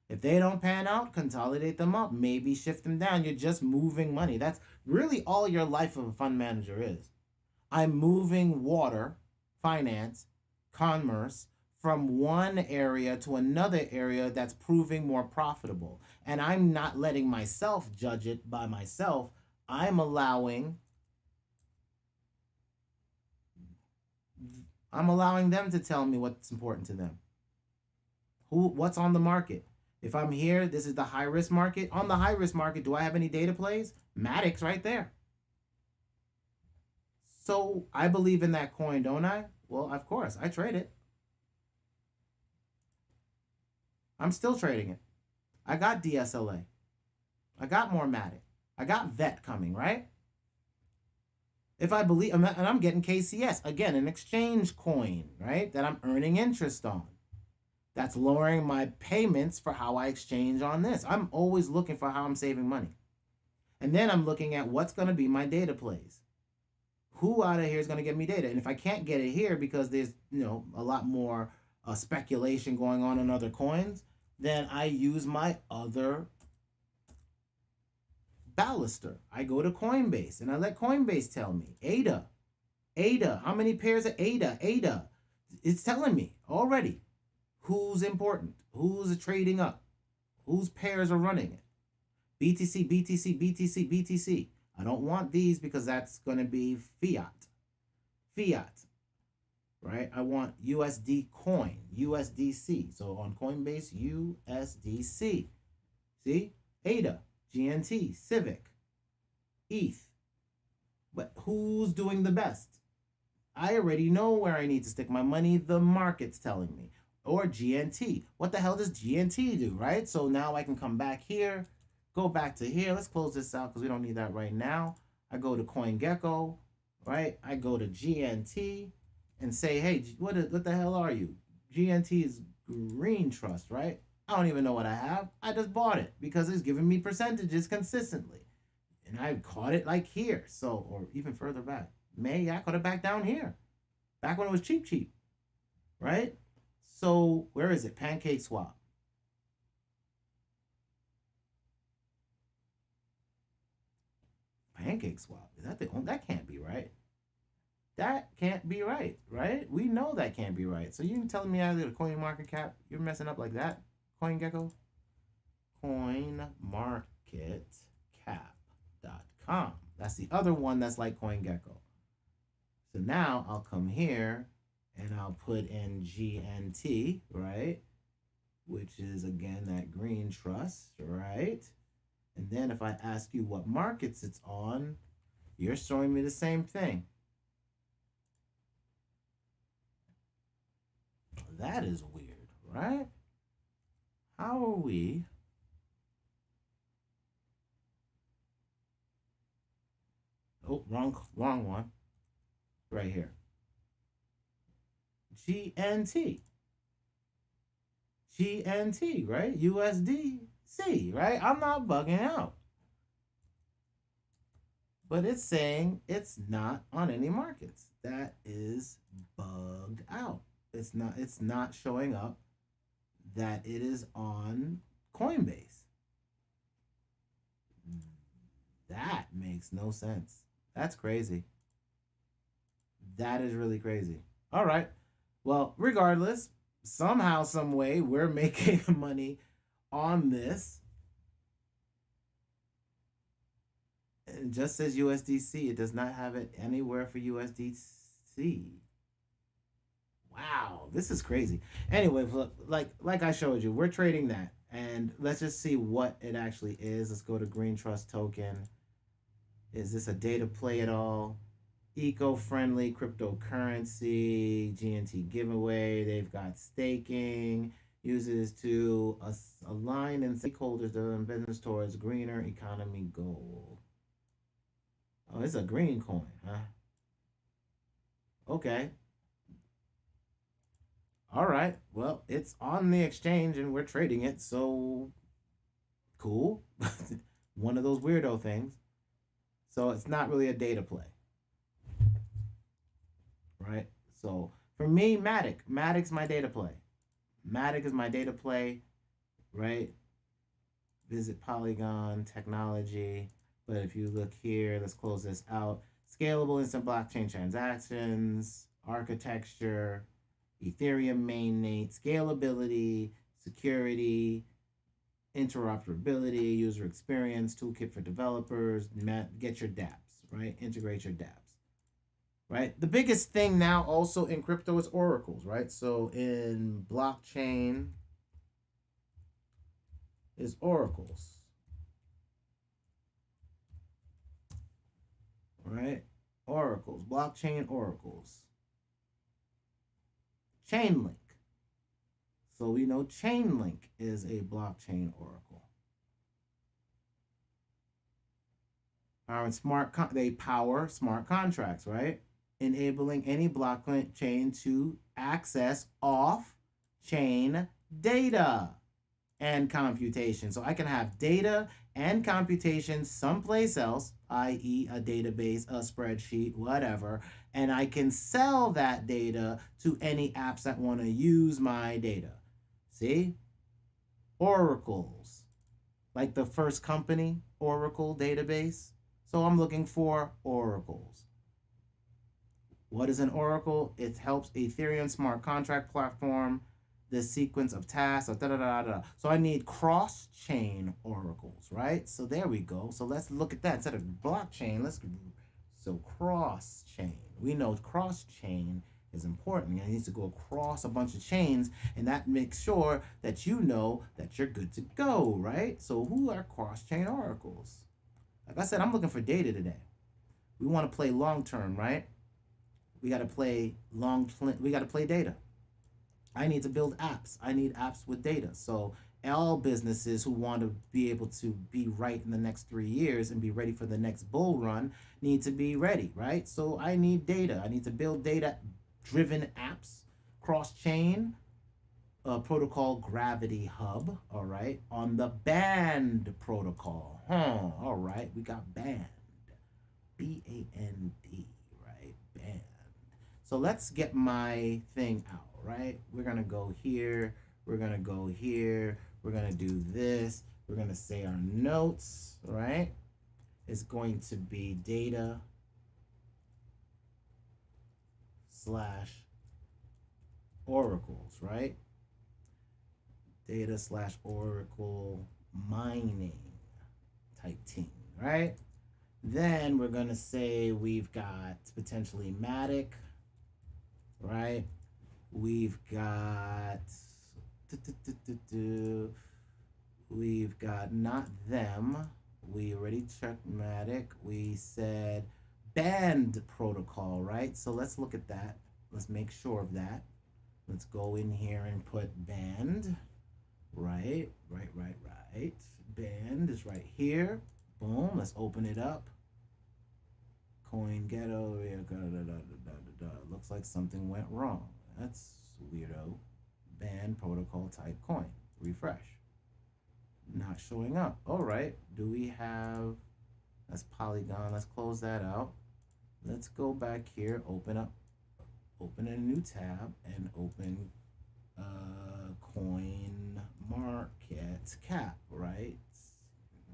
If they don't pan out, consolidate them up. Maybe shift them down. You're just moving money. That's really all your life of a fund manager is. I'm moving water, finance, commerce from one area to another area that's proving more profitable. And I'm not letting myself judge it by myself. I'm allowing them to tell me what's important to them. What's on the market? If I'm here, this is the high risk market. On the high risk market, do I have any data plays? Matic's right there. So I believe in that coin, don't I? Well, of course, I trade it. I'm still trading it. I got DSLA. I got more Matic. I got VET coming, right? If I believe, and I'm getting KCS, again, an exchange coin, right? That I'm earning interest on. That's lowering my payments for how I exchange on this. I'm always looking for how I'm saving money. And then I'm looking at what's going to be my data plays. Who out of here is going to get me data? And if I can't get it here because there's, a lot more speculation going on in other coins, then I use my other baluster. I go to Coinbase and I let Coinbase tell me, ADA, how many pairs of ADA? It's telling me already who's important, who's trading up, whose pairs are running it. BTC. I don't want these because that's going to be fiat, right? I want USD coin, USDC. So on Coinbase, USDC. See? ADA, GNT, Civic, ETH. But who's doing the best? I already know where I need to stick my money. The market's telling me. Or GNT. What the hell does GNT do, right? So now I can come back here, go back to here. Let's close this out because we don't need that right now. I go to CoinGecko, right? I go to GNT and say, hey, what the hell are you? GNT is Green Trust, right? I don't even know what I have. I just bought it because it's giving me percentages consistently. And I caught it like here. So, or even further back. I caught it back down here. Back when it was cheap, right? So where is it? Pancake Swap. Pancake Swap. Is that the only? That can't be right. That can't be right, right? We know that can't be right. So you telling me out of the coin market cap, you're messing up like that? CoinGecko? Coinmarketcap.com. That's the other one that's like CoinGecko. So now I'll come here and I'll put in GNT, right? Which is, again, that green trust, right? And then if I ask you what markets it's on, you're showing me the same thing. That is weird, right? How are we? Oh, wrong one. Right here. GNT, right? USDC, right? I'm not bugging out. But it's saying it's not on any markets. That is bugged out. It's not showing up that it is on Coinbase. That makes no sense. That's crazy. That is really crazy. All right. Well, regardless, somehow, some way, we're making money on this. It just says USDC. It does not have it anywhere for USDC. Wow, this is crazy. Anyway, like I showed you, we're trading that. And let's just see what it actually is. Let's go to Green Trust Token. Is this a data play at all? Eco-friendly cryptocurrency, GNT giveaway. They've got staking, uses to align and stakeholders doing business towards greener economy goal. Oh, it's a green coin, huh? Okay. All right. Well, it's on the exchange and we're trading it, so cool. One of those weirdo things. So it's not really a data play. Right? So for me, Matic's my data play. Matic is my data play, right? Visit Polygon technology. But if you look here, let's close this out. Scalable instant blockchain transactions, architecture, Ethereum mainnet, scalability, security, interoperability, user experience, toolkit for developers, get your dApps, right? Integrate your dApps. Right? The biggest thing now also in crypto is oracles, right? So in blockchain is oracles. Right? Oracles, blockchain oracles. Chainlink. So we know Chainlink is a blockchain oracle. They power smart contracts, right? Enabling any blockchain to access off-chain data and computation. So I can have data and computation someplace else i.e., a database, a spreadsheet, whatever, and I can sell that data to any apps that want to use my data. See? Oracles, like the first company, Oracle database. So I'm looking for oracles. What is an oracle? It helps Ethereum smart contract platform the sequence of tasks. Da, da, da, da. So I need cross-chain oracles, right? So there we go. So let's look at that. Instead of blockchain, so cross-chain. We know cross-chain is important. It needs to go across a bunch of chains, and that makes sure that you know that you're good to go, right? So who are cross-chain oracles? Like I said, I'm looking for data today. We want to play long-term, right? We got to play we got to play data. I need to build apps. I need apps with data. So all businesses who want to be able to be right in the next 3 years and be ready for the next bull run need to be ready, right? So I need data. I need to build data driven apps, cross chain, protocol Gravity Hub, all right, on the Band protocol. All right, we got Band, BAND, right? Band. So let's get my thing out, right? We're going to go here. We're going to go here. We're going to do this. We're going to say our notes, right? It's going to be data / oracles, right? Data / oracle mining type team, right? Then we're going to say we've got potentially Matic, right? We've got not them. We already checked Matic. We said Band protocol, right? So let's look at that. Let's make sure of that. Let's go in here and put Band. Right. Band is right here. Boom. Let's open it up. Coin ghetto. Looks like something went wrong. That's weirdo. Band protocol type coin. Refresh. Not showing up. All right. Do we have? That's Polygon. Let's close that out. Let's go back here. Open a new tab and open coin market cap, right?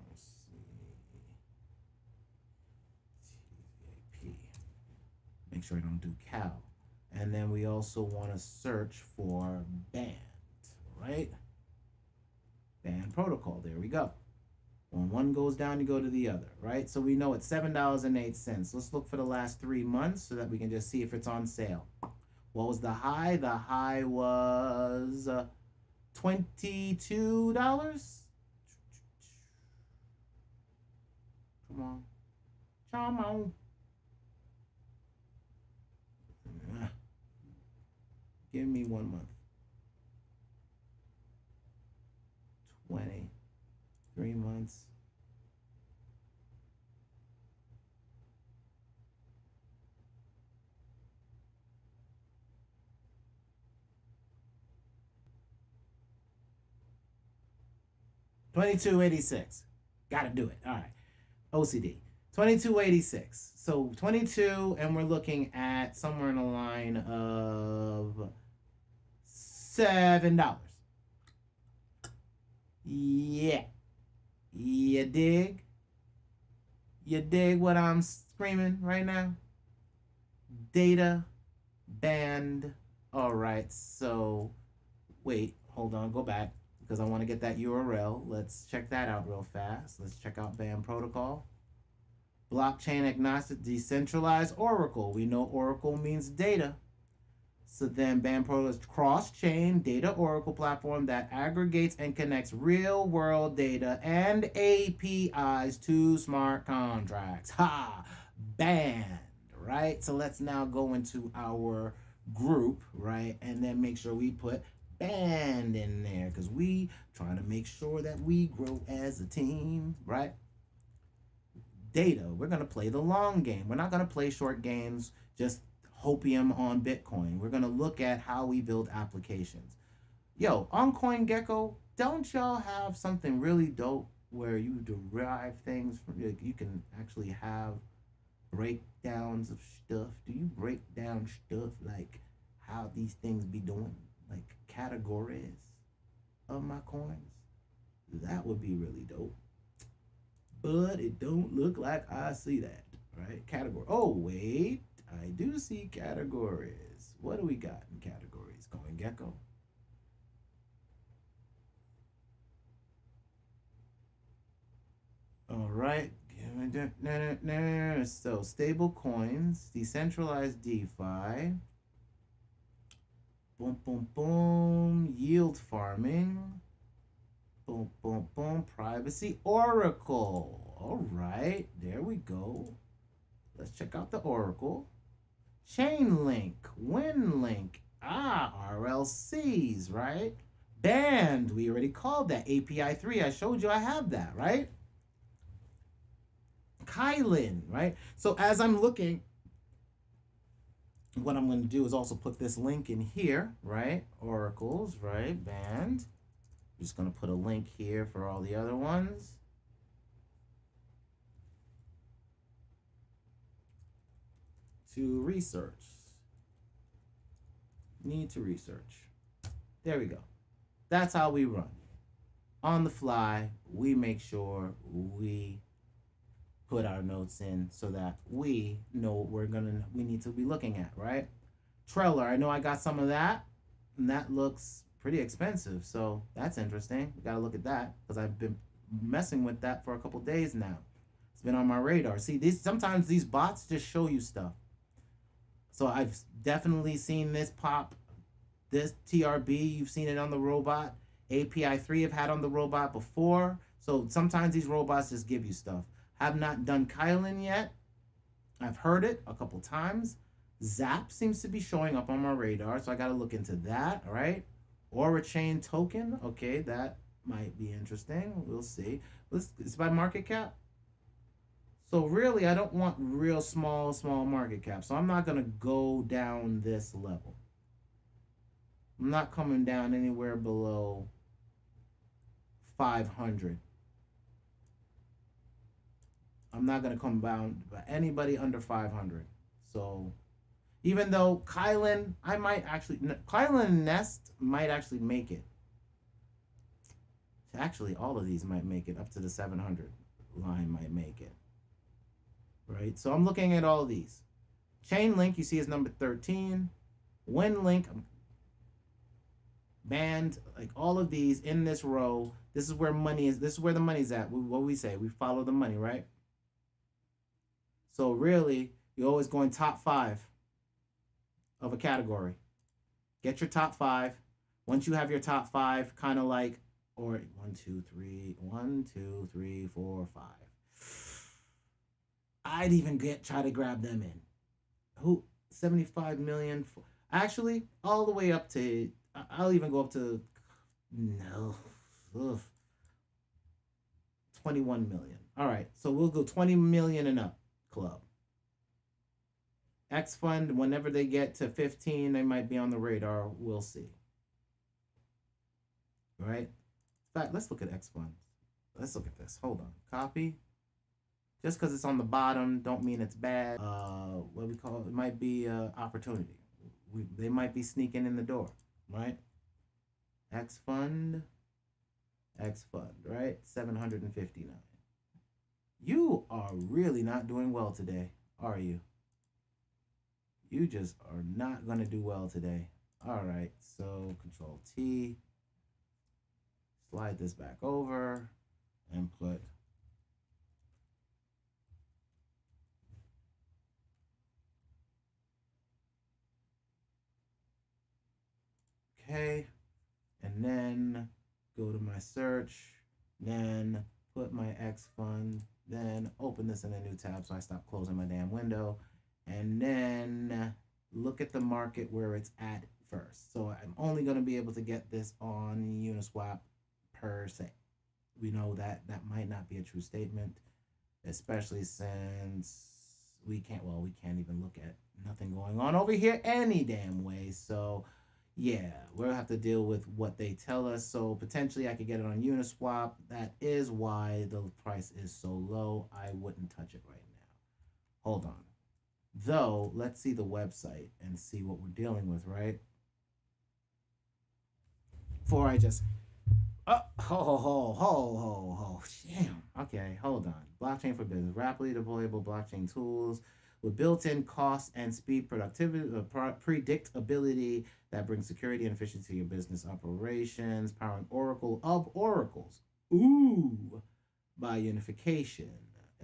Let's see. TAP. Make sure I don't do cow. And then we also want to search for Band, right? Band protocol. There we go. When one goes down, you go to the other, right? So we know it's $7.08. Let's look for the last 3 months so that we can just see if it's on sale. What was the high? The high was $22. Come on. Give me 1 month. 3 months. $22.86. Gotta do it. All right. OCD. $22.86. So 22, and we're looking at somewhere in the line of $7. Yeah. You dig? You dig what I'm screaming right now? Data, Band. All right. So wait, hold on, go back because I want to get that URL. Let's check that out real fast. Let's check out Band protocol. Blockchain agnostic, decentralized Oracle. We know Oracle means data. So then Band protocol is cross-chain data Oracle platform that aggregates and connects real-world data and APIs to smart contracts. Ha! Band, right? So let's now go into our group, right? And then make sure we put Band in there because we trying to make sure that we grow as a team, right? Data, we're going to play the long game. We're not going to play short games, just hopium on Bitcoin. We're going to look at how we build applications. Yo, on CoinGecko, don't y'all have something really dope? where you derive things from, like, you can actually have breakdowns of stuff. Do you break down stuff like how these things be doing, like categories of my coins? That would be really dope. But it don't look like I see that. Right? Category. Oh wait, I do see categories. What do we got in categories? CoinGecko. All right. So stable coins, decentralized DeFi, boom, boom, boom, yield farming, boom, boom, boom, privacy, Oracle. All right, there we go. Let's check out the Oracle. Chainlink, WinLink, RLCs, right? Band, we already called that. API 3, I showed you I have that, right? Kylan, right? So as I'm looking, what I'm going to do is also put this link in here, right? Oracles, right? Band. I'm just going to put a link here for all the other ones. To research. Need to research. There we go. That's how we run. On the fly, we make sure we put our notes in so that we know what we need to be looking at, right? Trello, I know I got some of that, and that looks pretty expensive, so that's interesting. We gotta look at that because I've been messing with that for a couple days now. It's been on my radar. See, sometimes these bots just show you stuff. So I've definitely seen this pop. This TRB, you've seen it on the robot. API 3 I've had on the robot before. So sometimes these robots just give you stuff. Have not done Kylan yet. I've heard it a couple times. Zap seems to be showing up on my radar, so I got to look into that, all right? Aura Chain token, okay, that might be interesting. We'll see. It's by market cap. So really, I don't want real small market cap. So I'm not going to go down this level. I'm not coming down anywhere below 500. I'm not going to come down by anybody under 500. So even though Kylan and Nest might actually make it. Actually, all of these might make it up to the 700 line might make it. Right? So I'm looking at all of these. Chainlink, you see, is number 13. WinLink, Band, like all of these in this row. This is where money is. This is where the money's at. What we say, we follow the money, right? So really, you're always going top 5 of a category. Get your top 5. Once you have your top 5, kind of like, or 1, 2, 3, 4, 5. I'd even try to grab them in. Who 75 million? Actually, all the way up to. I'll even go up to 21 million. All right, so we'll go 20 million and up club. X Fund, whenever they get to 15, they might be on the radar. We'll see. Right? In fact, let's look at X Fund. Let's look at this. Hold on. Copy. Just because it's on the bottom, don't mean it's bad. What we call it might be opportunity. They might be sneaking in the door, right? X Fund, right? 759. You are really not doing well today, are you? You just are not going to do well today. All right, so Control T. Slide this back over and put okay, and then go to my search, then put my X Fund, then open this in a new tab so I stop closing my damn window, and then look at the market where it's at first. So I'm only going to be able to get this on Uniswap per se. We know that that might not be a true statement, especially since we can't even look at nothing going on over here any damn way. So Yeah, we'll have to deal with what they tell us. So potentially I could get it on Uniswap. That is why the price is so low. I wouldn't touch it right now. Hold on. Though, let's see the website and see what we're dealing with, right? Before I just ho. Damn. Okay, hold on. Blockchain for business. Rapidly deployable blockchain tools with built-in cost and speed productivity predictability that brings security and efficiency to your business operations, powering Oracle of oracles. Ooh, by unification.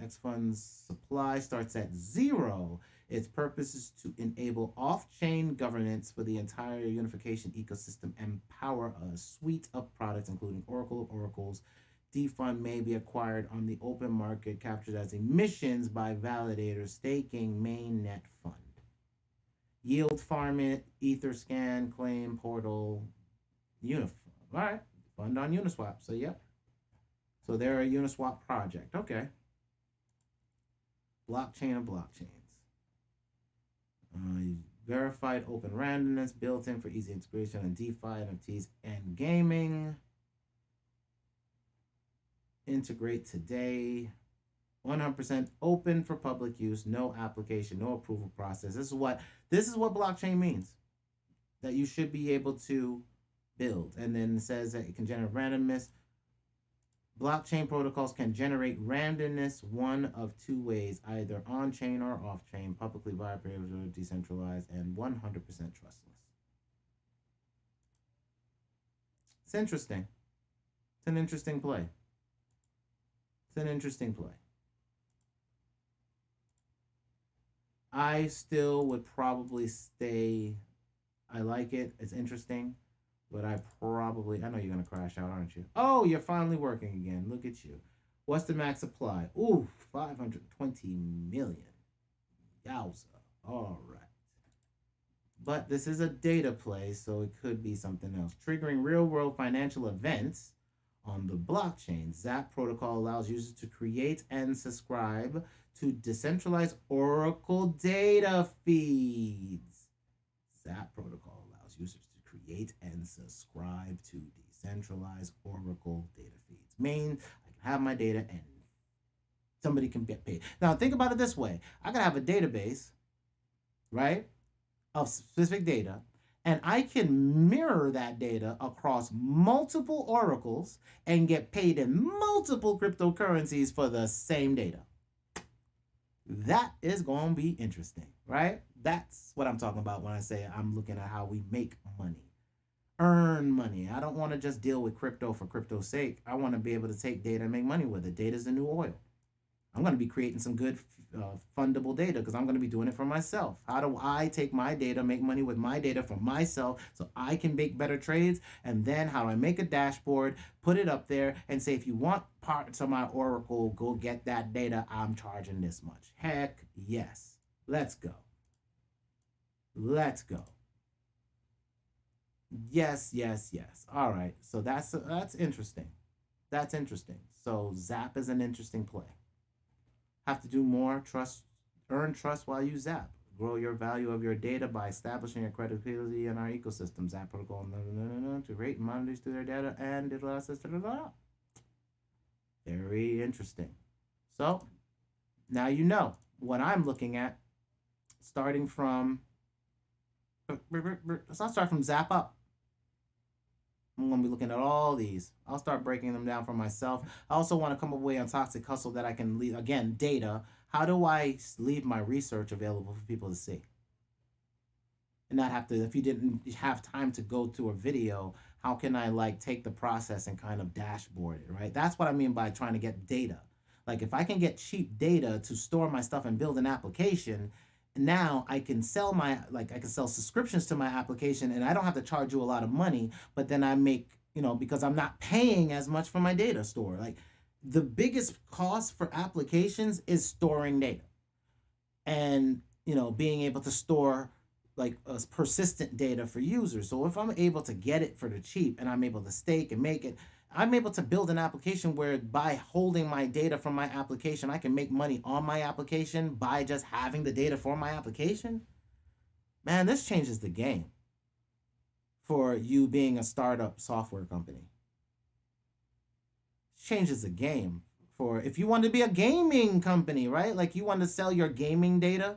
X Funds supply starts at zero. Its purpose is to enable off chain governance for the entire unification ecosystem and power a suite of products, including Oracle of Oracles. Defund may be acquired on the open market, captured as emissions by validators, staking mainnet fund. Yield farm it, Etherscan, claim portal, Unif. All right, fund on Uniswap. So, yep. So they're a Uniswap project. Okay. Blockchain of blockchains. Verified open randomness built in for easy integration on DeFi, NFTs, and gaming. Integrate today. 100% open for public use. No application, no approval process. This is what blockchain means. That you should be able to build. And then it says that it can generate randomness. Blockchain protocols can generate randomness one of two ways, either on-chain or off-chain, publicly viable, decentralized, and 100% trustless. It's interesting. It's an interesting play. It's an interesting play. I still would probably stay. I like it. It's interesting. But I know you're going to crash out, aren't you? Oh, you're finally working again. Look at you. What's the max supply? Ooh, 520 million. Yowza. All right. But this is a data play, so it could be something else. Triggering real-world financial events on the blockchain. Zap protocol allows users to create and subscribe to decentralized Oracle data feeds. Zap protocol allows users to create and subscribe to decentralized Oracle data feeds. Means I can have my data and somebody can get paid. Now think about it this way. I can have a database, right, of specific data, and I can mirror that data across multiple oracles and get paid in multiple cryptocurrencies for the same data. That is going to be interesting, right? That's what I'm talking about when I say I'm looking at how we make money, earn money. I don't want to just deal with crypto for crypto's sake. I want to be able to take data and make money with it. Data is the new oil. I'm going to be creating some good fundable data because I'm going to be doing it for myself. How do I take my data, make money with my data for myself so I can make better trades? And then how do I make a dashboard, put it up there, and say, if you want parts of my Oracle, go get that data. I'm charging this much. Heck yes. Let's go. Let's go. Yes. All right. So that's interesting. That's interesting. So Zap is an interesting play. Have to do more. Earn trust while you Zap. Grow your value of your data by establishing your credibility in our ecosystem. Zap protocol to rate and monitor to their data and digital assets. Very interesting. So now you know what I'm looking at. Starting from, let's not start from Zap up. I'm going to be looking at all these. I'll start breaking them down for myself. I also want to come up with a way on Toxic Hustle that I can leave, again, data. How do I leave my research available for people to see? And not have to, if you didn't have time to go to a video, how can I like take the process and kind of dashboard it, right? That's what I mean by trying to get data. Like if I can get cheap data to store my stuff and build an application, now I can sell I can sell subscriptions to my application and I don't have to charge you a lot of money, but then I make, because I'm not paying as much for my data store. Like the biggest cost for applications is storing data and, being able to store like persistent data for users. So if I'm able to get it for the cheap and I'm able to stake and make it, I'm able to build an application where by holding my data from my application, I can make money on my application by just having the data for my application. Man, this changes the game for you being a startup software company. Changes the game for if you want to be a gaming company, right? Like you want to sell your gaming data,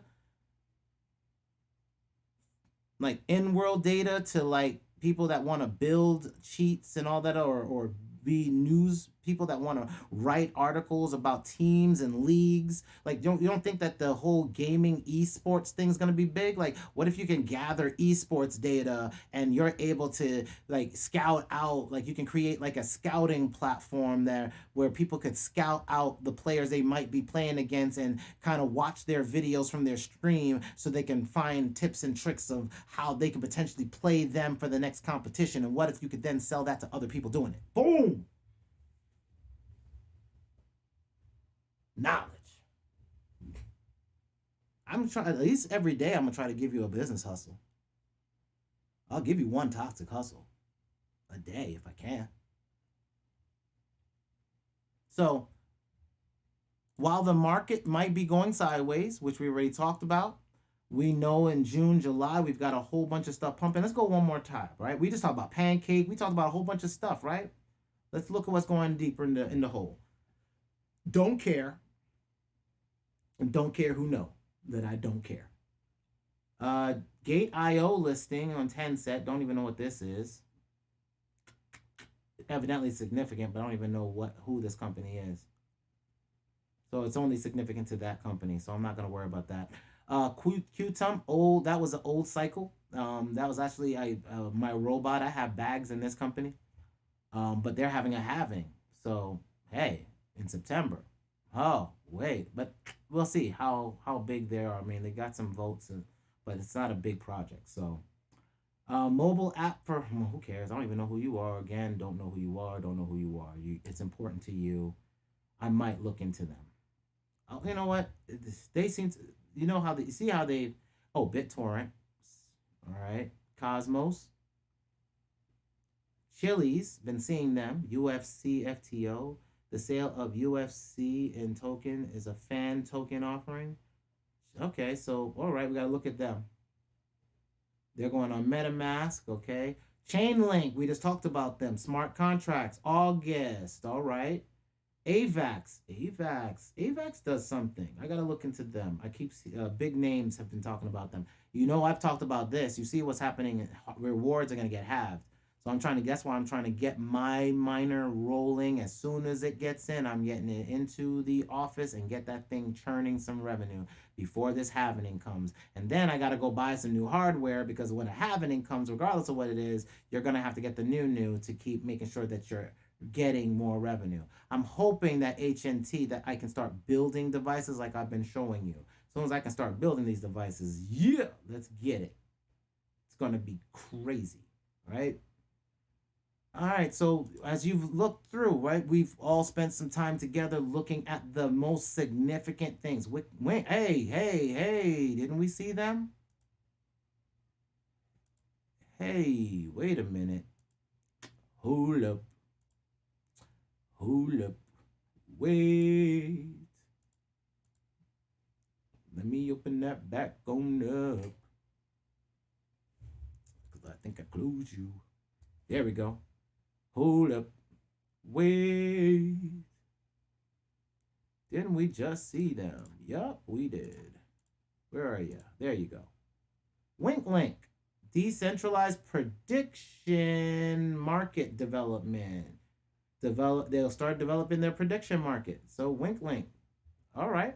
like in-world data to like people that want to build cheats and all that, or be news people that want to write articles about teams and leagues. Like you don't think that the whole gaming esports thing is going to be big? Like what if you can gather esports data and you're able to like scout out, like you can create like a scouting platform there where people could scout out the players they might be playing against and kind of watch their videos from their stream so they can find tips and tricks of how they can potentially play them for the next competition. And what if you could then sell that to other people doing it? Boom! Knowledge. I'm trying, at least every day I'm gonna try to give you a business hustle. I'll give you one toxic hustle a day if I can. So while the market might be going sideways, which we already talked about, we know in June, July, we've got a whole bunch of stuff pumping. Let's go one more time, right? We just talked about Pancake. We talked about a whole bunch of stuff, right? Let's look at what's going deeper in the hole. Don't care. And don't care who know that I don't care. Gate.io listing on Tencent. Don't even know what this is. Evidently significant, but I don't even know who this company is. So it's only significant to that company. So I'm not going to worry about that. Qtum, that was an old cycle. That was actually my robot. I have bags in this company. But they're having a halving. So, hey, in September. Oh, wait. But we'll see how big they are. I mean, they got some votes, but it's not a big project. So, mobile app for, who cares? I don't even know who you are. Again, don't know who you are. Don't know who you are. It's important to you. I might look into them. Oh, you know what? They seem to, you know how they, see how they, BitTorrent. All right. Cosmos. Chili's, been seeing them. UFC FTO. The sale of UFC in token is a fan token offering. Okay, so, all right, we got to look at them. They're going on MetaMask, okay. Chainlink, we just talked about them. Smart contracts, August, all right. AVAX does something. I got to look into them. I keep, big names have been talking about them. You know, I've talked about this. You see what's happening. Rewards are going to get halved. So that's why I'm trying to get my miner rolling. As soon as it gets in, I'm getting it into the office and get that thing churning some revenue before this halvening comes. And then I got to go buy some new hardware, because when a halvening comes, regardless of what it is, you're going to have to get the new to keep making sure that you're getting more revenue. I'm hoping that HNT, that I can start building devices like I've been showing you. As soon as I can start building these devices, yeah, let's get it. It's going to be crazy, right? All right, so as you've looked through, right, we've all spent some time together looking at the most significant things. Hey, didn't we see them? Hey, wait a minute. Hold up. Wait. Let me open that back on up. Because I think I closed you. There we go. Hold up. Wait. Didn't we just see them? Yup, we did. Where are you? There you go. WinkLink. Decentralized prediction market development. They'll start developing their prediction market. So WinkLink. All right.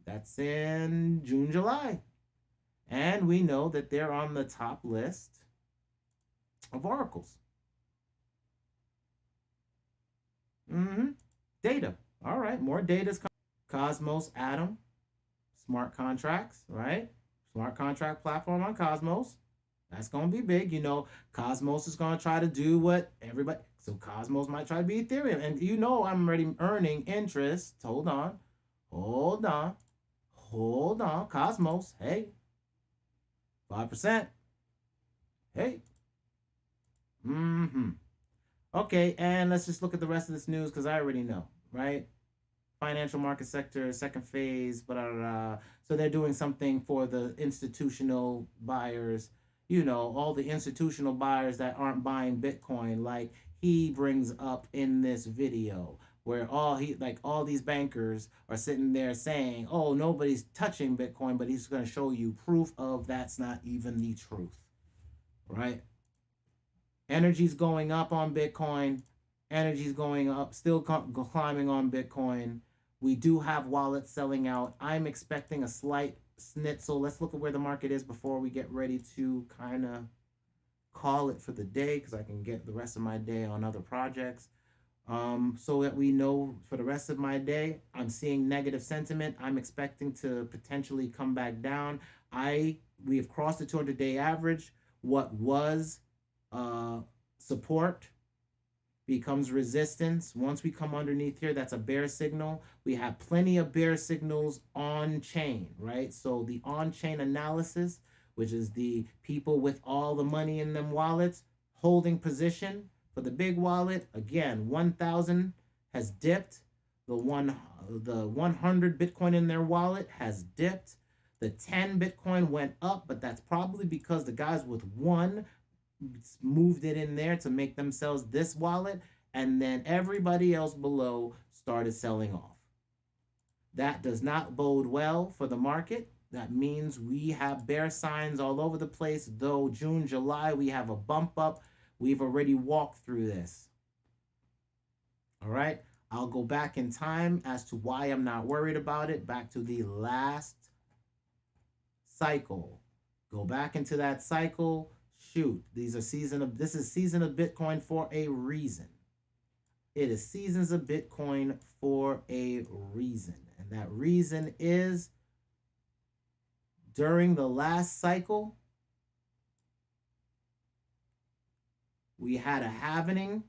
That's in June, July. And we know that they're on the top list of oracles. Data. All right, more data is coming. Cosmos Atom, smart contracts, right? Smart contract platform on Cosmos. That's going to be big. You know, Cosmos is going to try to do what everybody, so Cosmos might try to be Ethereum. And you know, I'm already earning interest. Hold on. Cosmos, hey. 5%. Hey. Okay, and let's just look at the rest of this news, because I already know, right? Financial market sector, second phase, blah, blah, blah. So they're doing something for the institutional buyers. you know, all the institutional buyers that aren't buying Bitcoin, like he brings up in this video, where all these bankers are sitting there saying, "Oh, nobody's touching Bitcoin," but he's going to show you proof of that's not even the truth, right? Energy's going up on Bitcoin. Energy's going up, still climbing on Bitcoin. We do have wallets selling out. I'm expecting a slight snitzel. Let's look at where the market is before we get ready to kind of call it for the day, because I can get the rest of my day on other projects. So that we know for the rest of my day, I'm seeing negative sentiment. I'm expecting to potentially come back down. We have crossed the 200-day average. What was support becomes resistance. Once we come underneath here, that's a bear signal. We have plenty of bear signals on chain, right? So the on chain analysis, which is the people with all the money in them wallets holding position for the big wallet, again, 1,000 has dipped. The 100 Bitcoin in their wallet has dipped. The 10 Bitcoin went up, but that's probably because the guys with one moved it in there to make themselves this wallet, and then everybody else below started selling off. That does not bode well for the market. That means we have bear signs all over the place. Though June, July, we have a bump up. We've already walked through this. All right. I'll go back in time as to why I'm not worried about it. Back to the last cycle. Go back into that cycle. Shoot, this is season of Bitcoin for a reason. It is seasons of Bitcoin for a reason. And that reason is, during the last cycle, we had a halvening.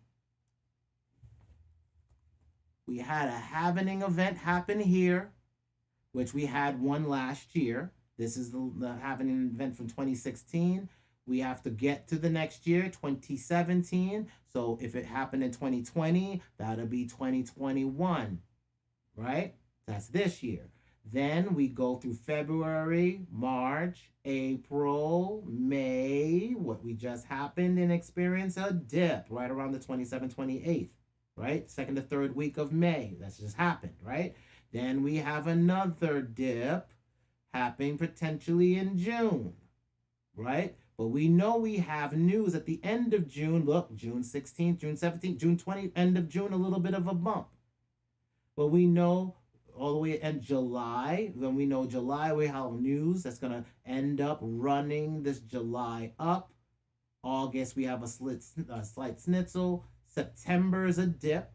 We had a halvening event happen here, which we had one last year. This is the halvening event from 2016. We have to get to the next year, 2017. So if it happened in 2020, that'll be 2021, right? That's this year. Then we go through February, March, April, May, what we just happened, and experience a dip right around the 27th, 28th, right? Second to third week of May. That's just happened, right? Then we have another dip happening potentially in June, right? But we know we have news at the end of June. Look, June 16th, June 17th, June 20th, end of June, a little bit of a bump. But we know all the way in July, when we know July, we have news that's going to end up running this July up. August, we have a slight snitzel. September is a dip.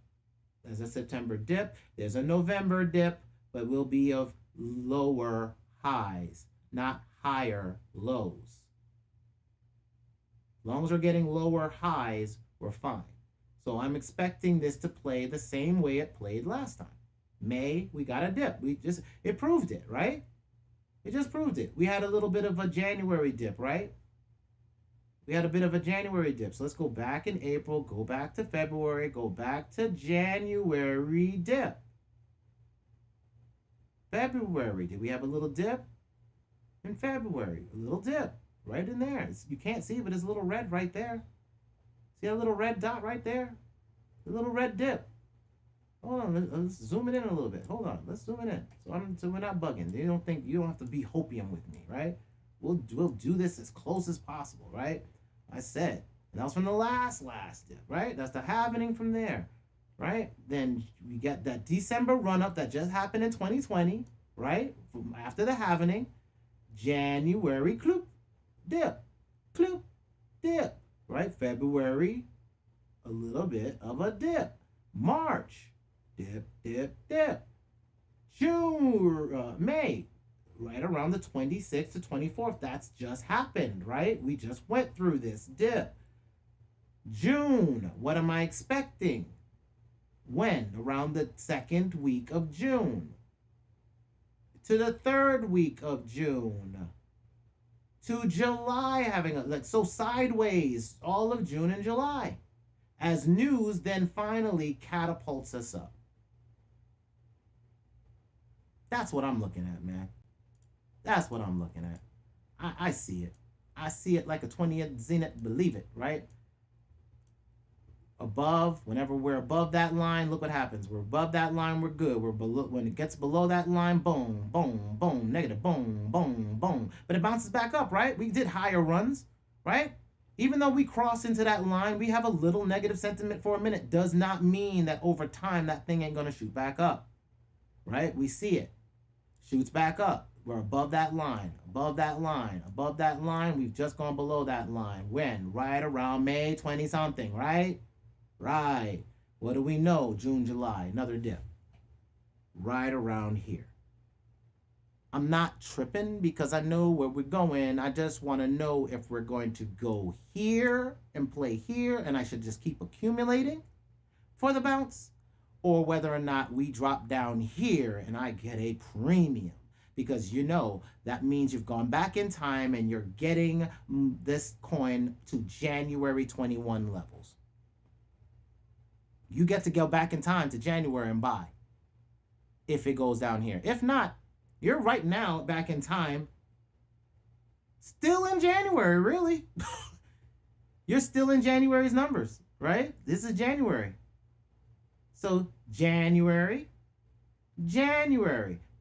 There's a September dip. There's a November dip, but will be of lower highs, not higher lows. As long as we're getting lower highs, we're fine. So I'm expecting this to play the same way it played last time. May, we got a dip. It proved it, right? It just proved it. We had a little bit of a January dip, right? We had a bit of a January dip. So let's go back in April, go back to February, go back to January dip. February, did we have a little dip? In February, a little dip. Right in there. You can't see, but there's a little red right there. See a little red dot right there? A little red dip. Hold on, let's zoom it in a little bit. Hold on, let's zoom it in. So we're not bugging. You don't have to be hopium with me, right? We'll do this as close as possible, right? I said, and that was from the last dip, right? That's the halvening from there, right? Then we get that December run up that just happened in 2020, right? From after the halvening, January cloop. Dip, cloop, dip, right? February, a little bit of a dip. March, dip, dip, dip. June, May, right around the 26th to 24th. That's just happened, right? We just went through this dip. June, what am I expecting? When? Around the second week of June. To the third week of June. To July, having so sideways all of June and July, as news then finally catapults us up. That's what I'm looking at, man. That's what I'm looking at. I see it. I see it like a 20th zenith, believe it, right? Above, whenever we're above that line, look what happens. We're above that line, we're good. We're below, when it gets below that line, boom, boom, boom, negative, boom, boom, boom. But it bounces back up, right? We did higher runs, right? Even though we cross into that line, we have a little negative sentiment for a minute. Does not mean that over time that thing ain't gonna shoot back up, right? We see it. Shoots back up. We're above that line, above that line, above that line. We've just gone below that line. When? Right around May 20 something, right? Right. What do we know? June, July, another dip. Right around here. I'm not tripping because I know where we're going. I just want to know if we're going to go here and play here and I should just keep accumulating for the bounce, or whether or not we drop down here and I get a premium. Because you know, that means you've gone back in time and you're getting this coin to January 21 levels. You get to go back in time to January and buy if it goes down here. If not, you're right now back in time, still in January, really. You're still in January's numbers, right? This is January. So January.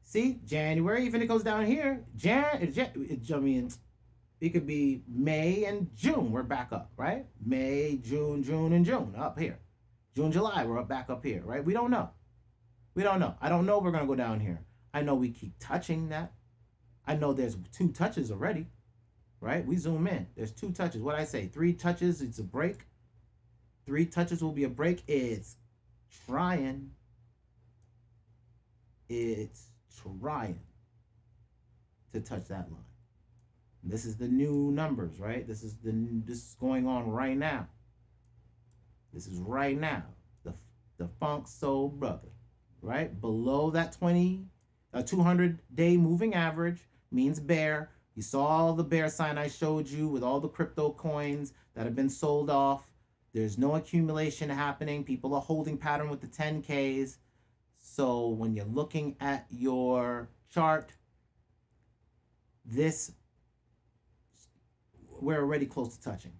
See, January, even if it goes down here, I mean, it could be May and June, we're back up, right? May, June, and June, up here. June, July, we're back up here, right? We don't know. I don't know we're going to go down here. I know we keep touching that. I know there's 2 touches already, right? We zoom in. There's 2 touches. What I say? 3 touches, it's a break. 3 touches will be a break. It's trying. It's trying to touch that line. This is the new numbers, right? This is going on right now. This is right now. The Funk Soul Brother, right? Below that 200-day moving average means bear. You saw all the bear sign I showed you with all the crypto coins that have been sold off. There's no accumulation happening. People are holding pattern with the 10Ks. So when you're looking at your chart, we're already close to touching.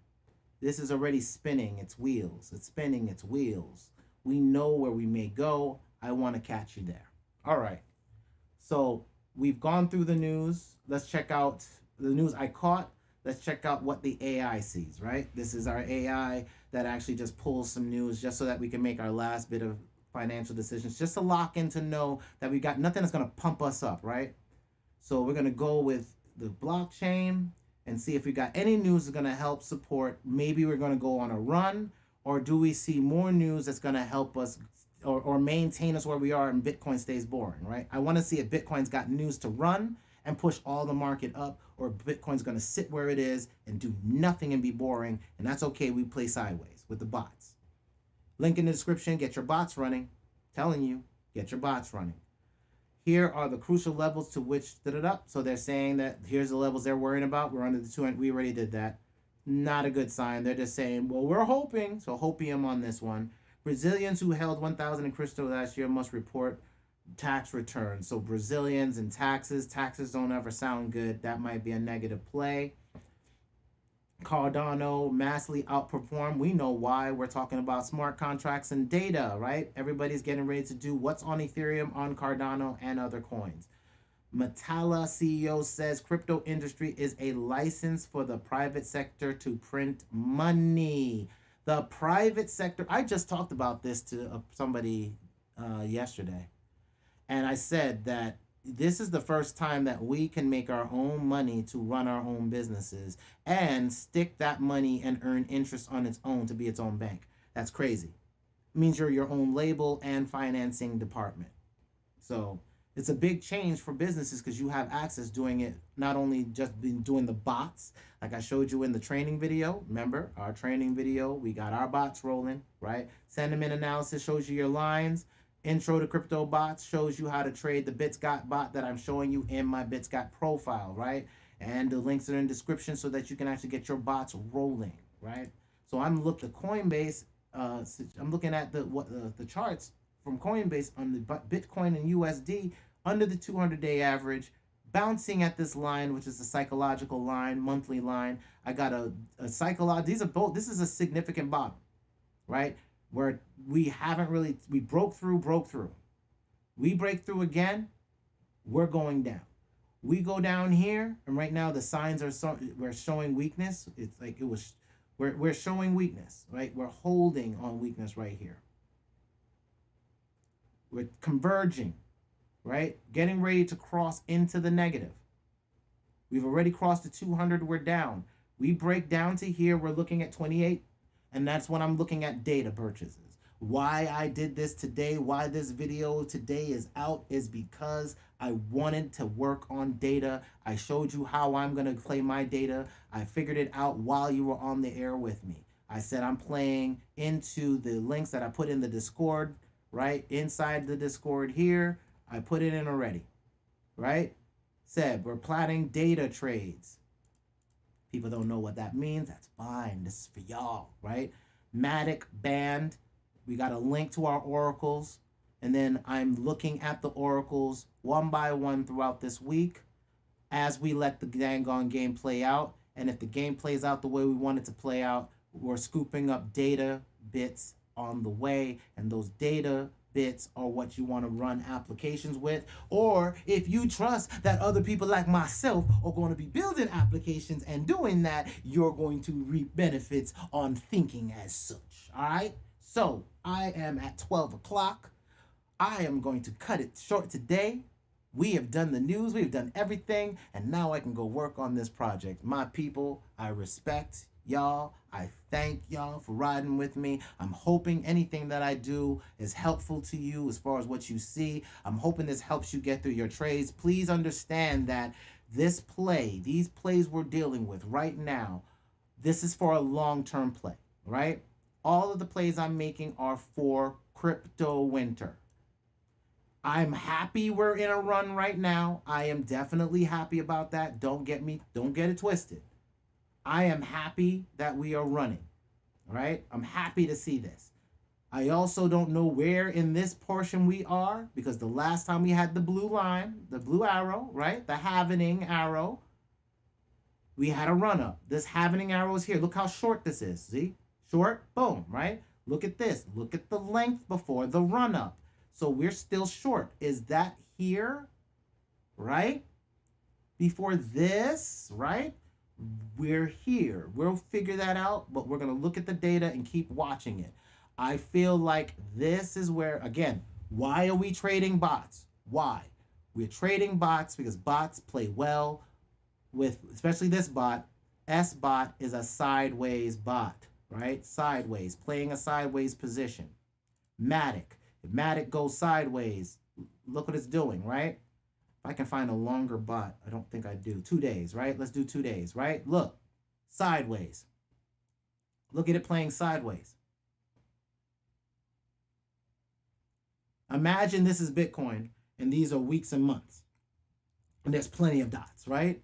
This is already spinning its wheels. It's spinning its wheels. We know where we may go. I want to catch you there. All right. So we've gone through the news. Let's check out the news I caught. Let's check out what the AI sees, right? This is our AI that actually just pulls some news just so that we can make our last bit of financial decisions, just to lock in to know that we got nothing that's going to pump us up, right? So we're going to go with the blockchain and see if we got any news that's going to help support. Maybe we're going to go on a run, or do we see more news that's going to help us or maintain us where we are and Bitcoin stays boring, right? I want to see if Bitcoin's got news to run and push all the market up, or Bitcoin's going to sit where it is and do nothing and be boring, and that's okay. We play sideways with the bots. Link in the description. Get your bots running. Telling you, get your bots running. Here are the crucial levels to which stood it up. So they're saying that here's the levels they're worrying about. We're under the 200. We already did that. Not a good sign. They're just saying, well, we're hoping. So hopium on this one. Brazilians who held 1,000 in crypto last year must report tax returns. So Brazilians and taxes. Taxes don't ever sound good. That might be a negative play. Cardano massively outperformed. We know why. We're talking about smart contracts and data, right? Everybody's getting ready to do what's on Ethereum, on Cardano, and other coins. Metalla CEO says crypto industry is a license for the private sector to print money. The private sector, I just talked about this to somebody yesterday. And I said that this is the first time that we can make our own money to run our own businesses and stick that money and earn interest on its own to be its own bank. That's crazy. It means you're your own label and financing department. So it's a big change for businesses because you have access doing it, not only just been doing the bots, like I showed you in the training video. Remember our training video, we got our bots rolling, right? Sentiment analysis shows you your lines. Intro to crypto bots shows you how to trade the Bitsgap bot that I'm showing you in my Bitsgap profile, right? And the links are in the description so that you can actually get your bots rolling, right? So I'm looking at Coinbase. I'm looking at the charts from Coinbase on the Bitcoin and USD under the 200-day average, bouncing at this line, which is a psychological line, monthly line. I got a psychological, these are both, this is a significant bottom, right? Where we haven't really, we broke through. We break through again, we're going down. We go down here, and right now the signs are, we're showing weakness. It's like it was, we're showing weakness, right? We're holding on weakness right here. We're converging, right? Getting ready to cross into the negative. We've already crossed the 200, we're down. We break down to here, we're looking at 28, and that's when I'm looking at data purchases. Why I did this today, why this video today is out, is because I wanted to work on data. I showed you how I'm going to play my data. I figured it out while you were on the air with me. I said I'm playing into the links that I put in the Discord, right? Inside the Discord here, I put it in already, right? Said we're planning data trades. People don't know what that means. That's fine. This is for y'all, right? Matic band. We got a link to our oracles. And then I'm looking at the oracles one by one throughout this week as we let the dang on game play out. And if the game plays out the way we want it to play out, we're scooping up data bits on the way. And those data bits are what you want to run applications with. Or if you trust that other people like myself are going to be building applications and doing that, you're going to reap benefits on thinking as such. All right? So I am at 12 o'clock. I am going to cut it short today. We have done the news. We've done everything. And now I can go work on this project. My people, I respect y'all. I thank y'all for riding with me. I'm hoping anything that I do is helpful to you as far as what you see. I'm hoping this helps you get through your trades. Please understand that this play, these plays we're dealing with right now, this is for a long-term play, right? All of the plays I'm making are for crypto winter. I'm happy we're in a run right now. I am definitely happy about that. Don't get it twisted. I am happy that we are running, right? I'm happy to see this. I also don't know where in this portion we are, because the last time we had the blue line, the blue arrow, right? The halvening arrow, we had a run up. This halvening arrow is here. Look how short this is. See? Short, boom, right? Look at this. Look at the length before the run up. So we're still short. Is that here, right? Before this, right? We're here. We'll figure that out, but we're going to look at the data and keep watching it. I feel like this is where, again, why are we trading bots? Why? We're trading bots because bots play well with, especially this bot. S-bot is a sideways bot, right? Sideways, playing a sideways position. Matic. If Matic goes sideways, look what it's doing, right? If I can find a longer bot, I don't think I do. 2 days, right? Let's do 2 days, right? Look, sideways. Look at it playing sideways. Imagine this is Bitcoin, and these are weeks and months. And there's plenty of dots, right?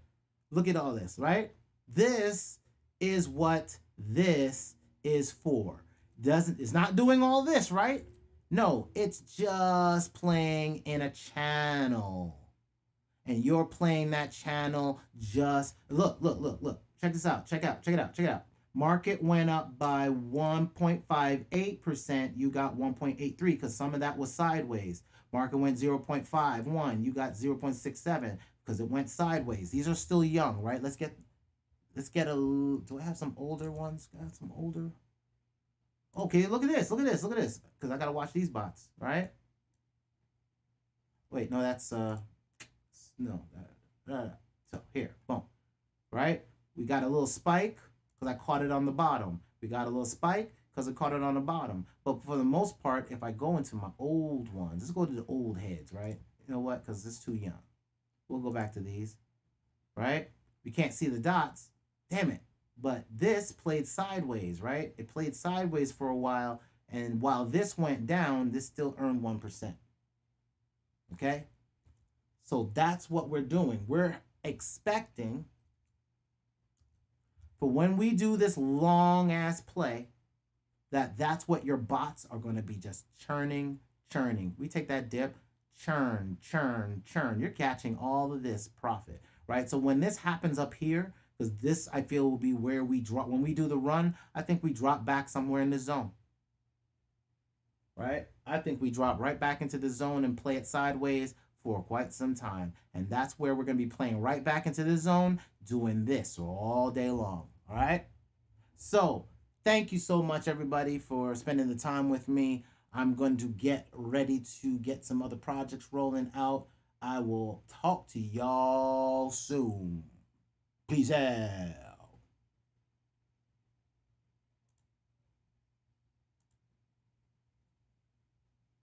Look at all this, right? This is what this is for. It's not doing all this, right? No, it's just playing in a channel. And you're playing that channel just... Look. Check this out. Check it out. Market went up by 1.58%. You got 1.83 because some of that was sideways. Market went 0.51. You got 0.67 because it went sideways. These are still young, right? Let's get do I have some older ones? Got some older... Okay, look at this. Because I got to watch these bots, right? Wait, no, that's, no. So, here, boom, right? We got a little spike because I caught it on the bottom. We got a little spike because I caught it on the bottom. But for the most part, if I go into my old ones, let's go to the old heads, right? You know what? Because it's too young. We'll go back to these, right? We can't see the dots. Damn it. But this played sideways, right? It played sideways for a while. And while this went down, this still earned 1%. Okay? So that's what we're doing. We're expecting for when we do this long-ass play, that's what your bots are going to be just churning. We take that dip, churn, churn, churn. You're catching all of this profit, right? So when this happens up here, because this I feel will be where we drop when we do the run, I think we drop back somewhere in the zone, right? I think we drop right back into the zone and play it sideways for quite some time. And that's where we're going to be playing right back into the zone, doing this all day long. All right. So thank you so much, everybody, for spending the time with me. I'm going to get ready to get some other projects rolling out. I will talk to y'all soon. Peace out.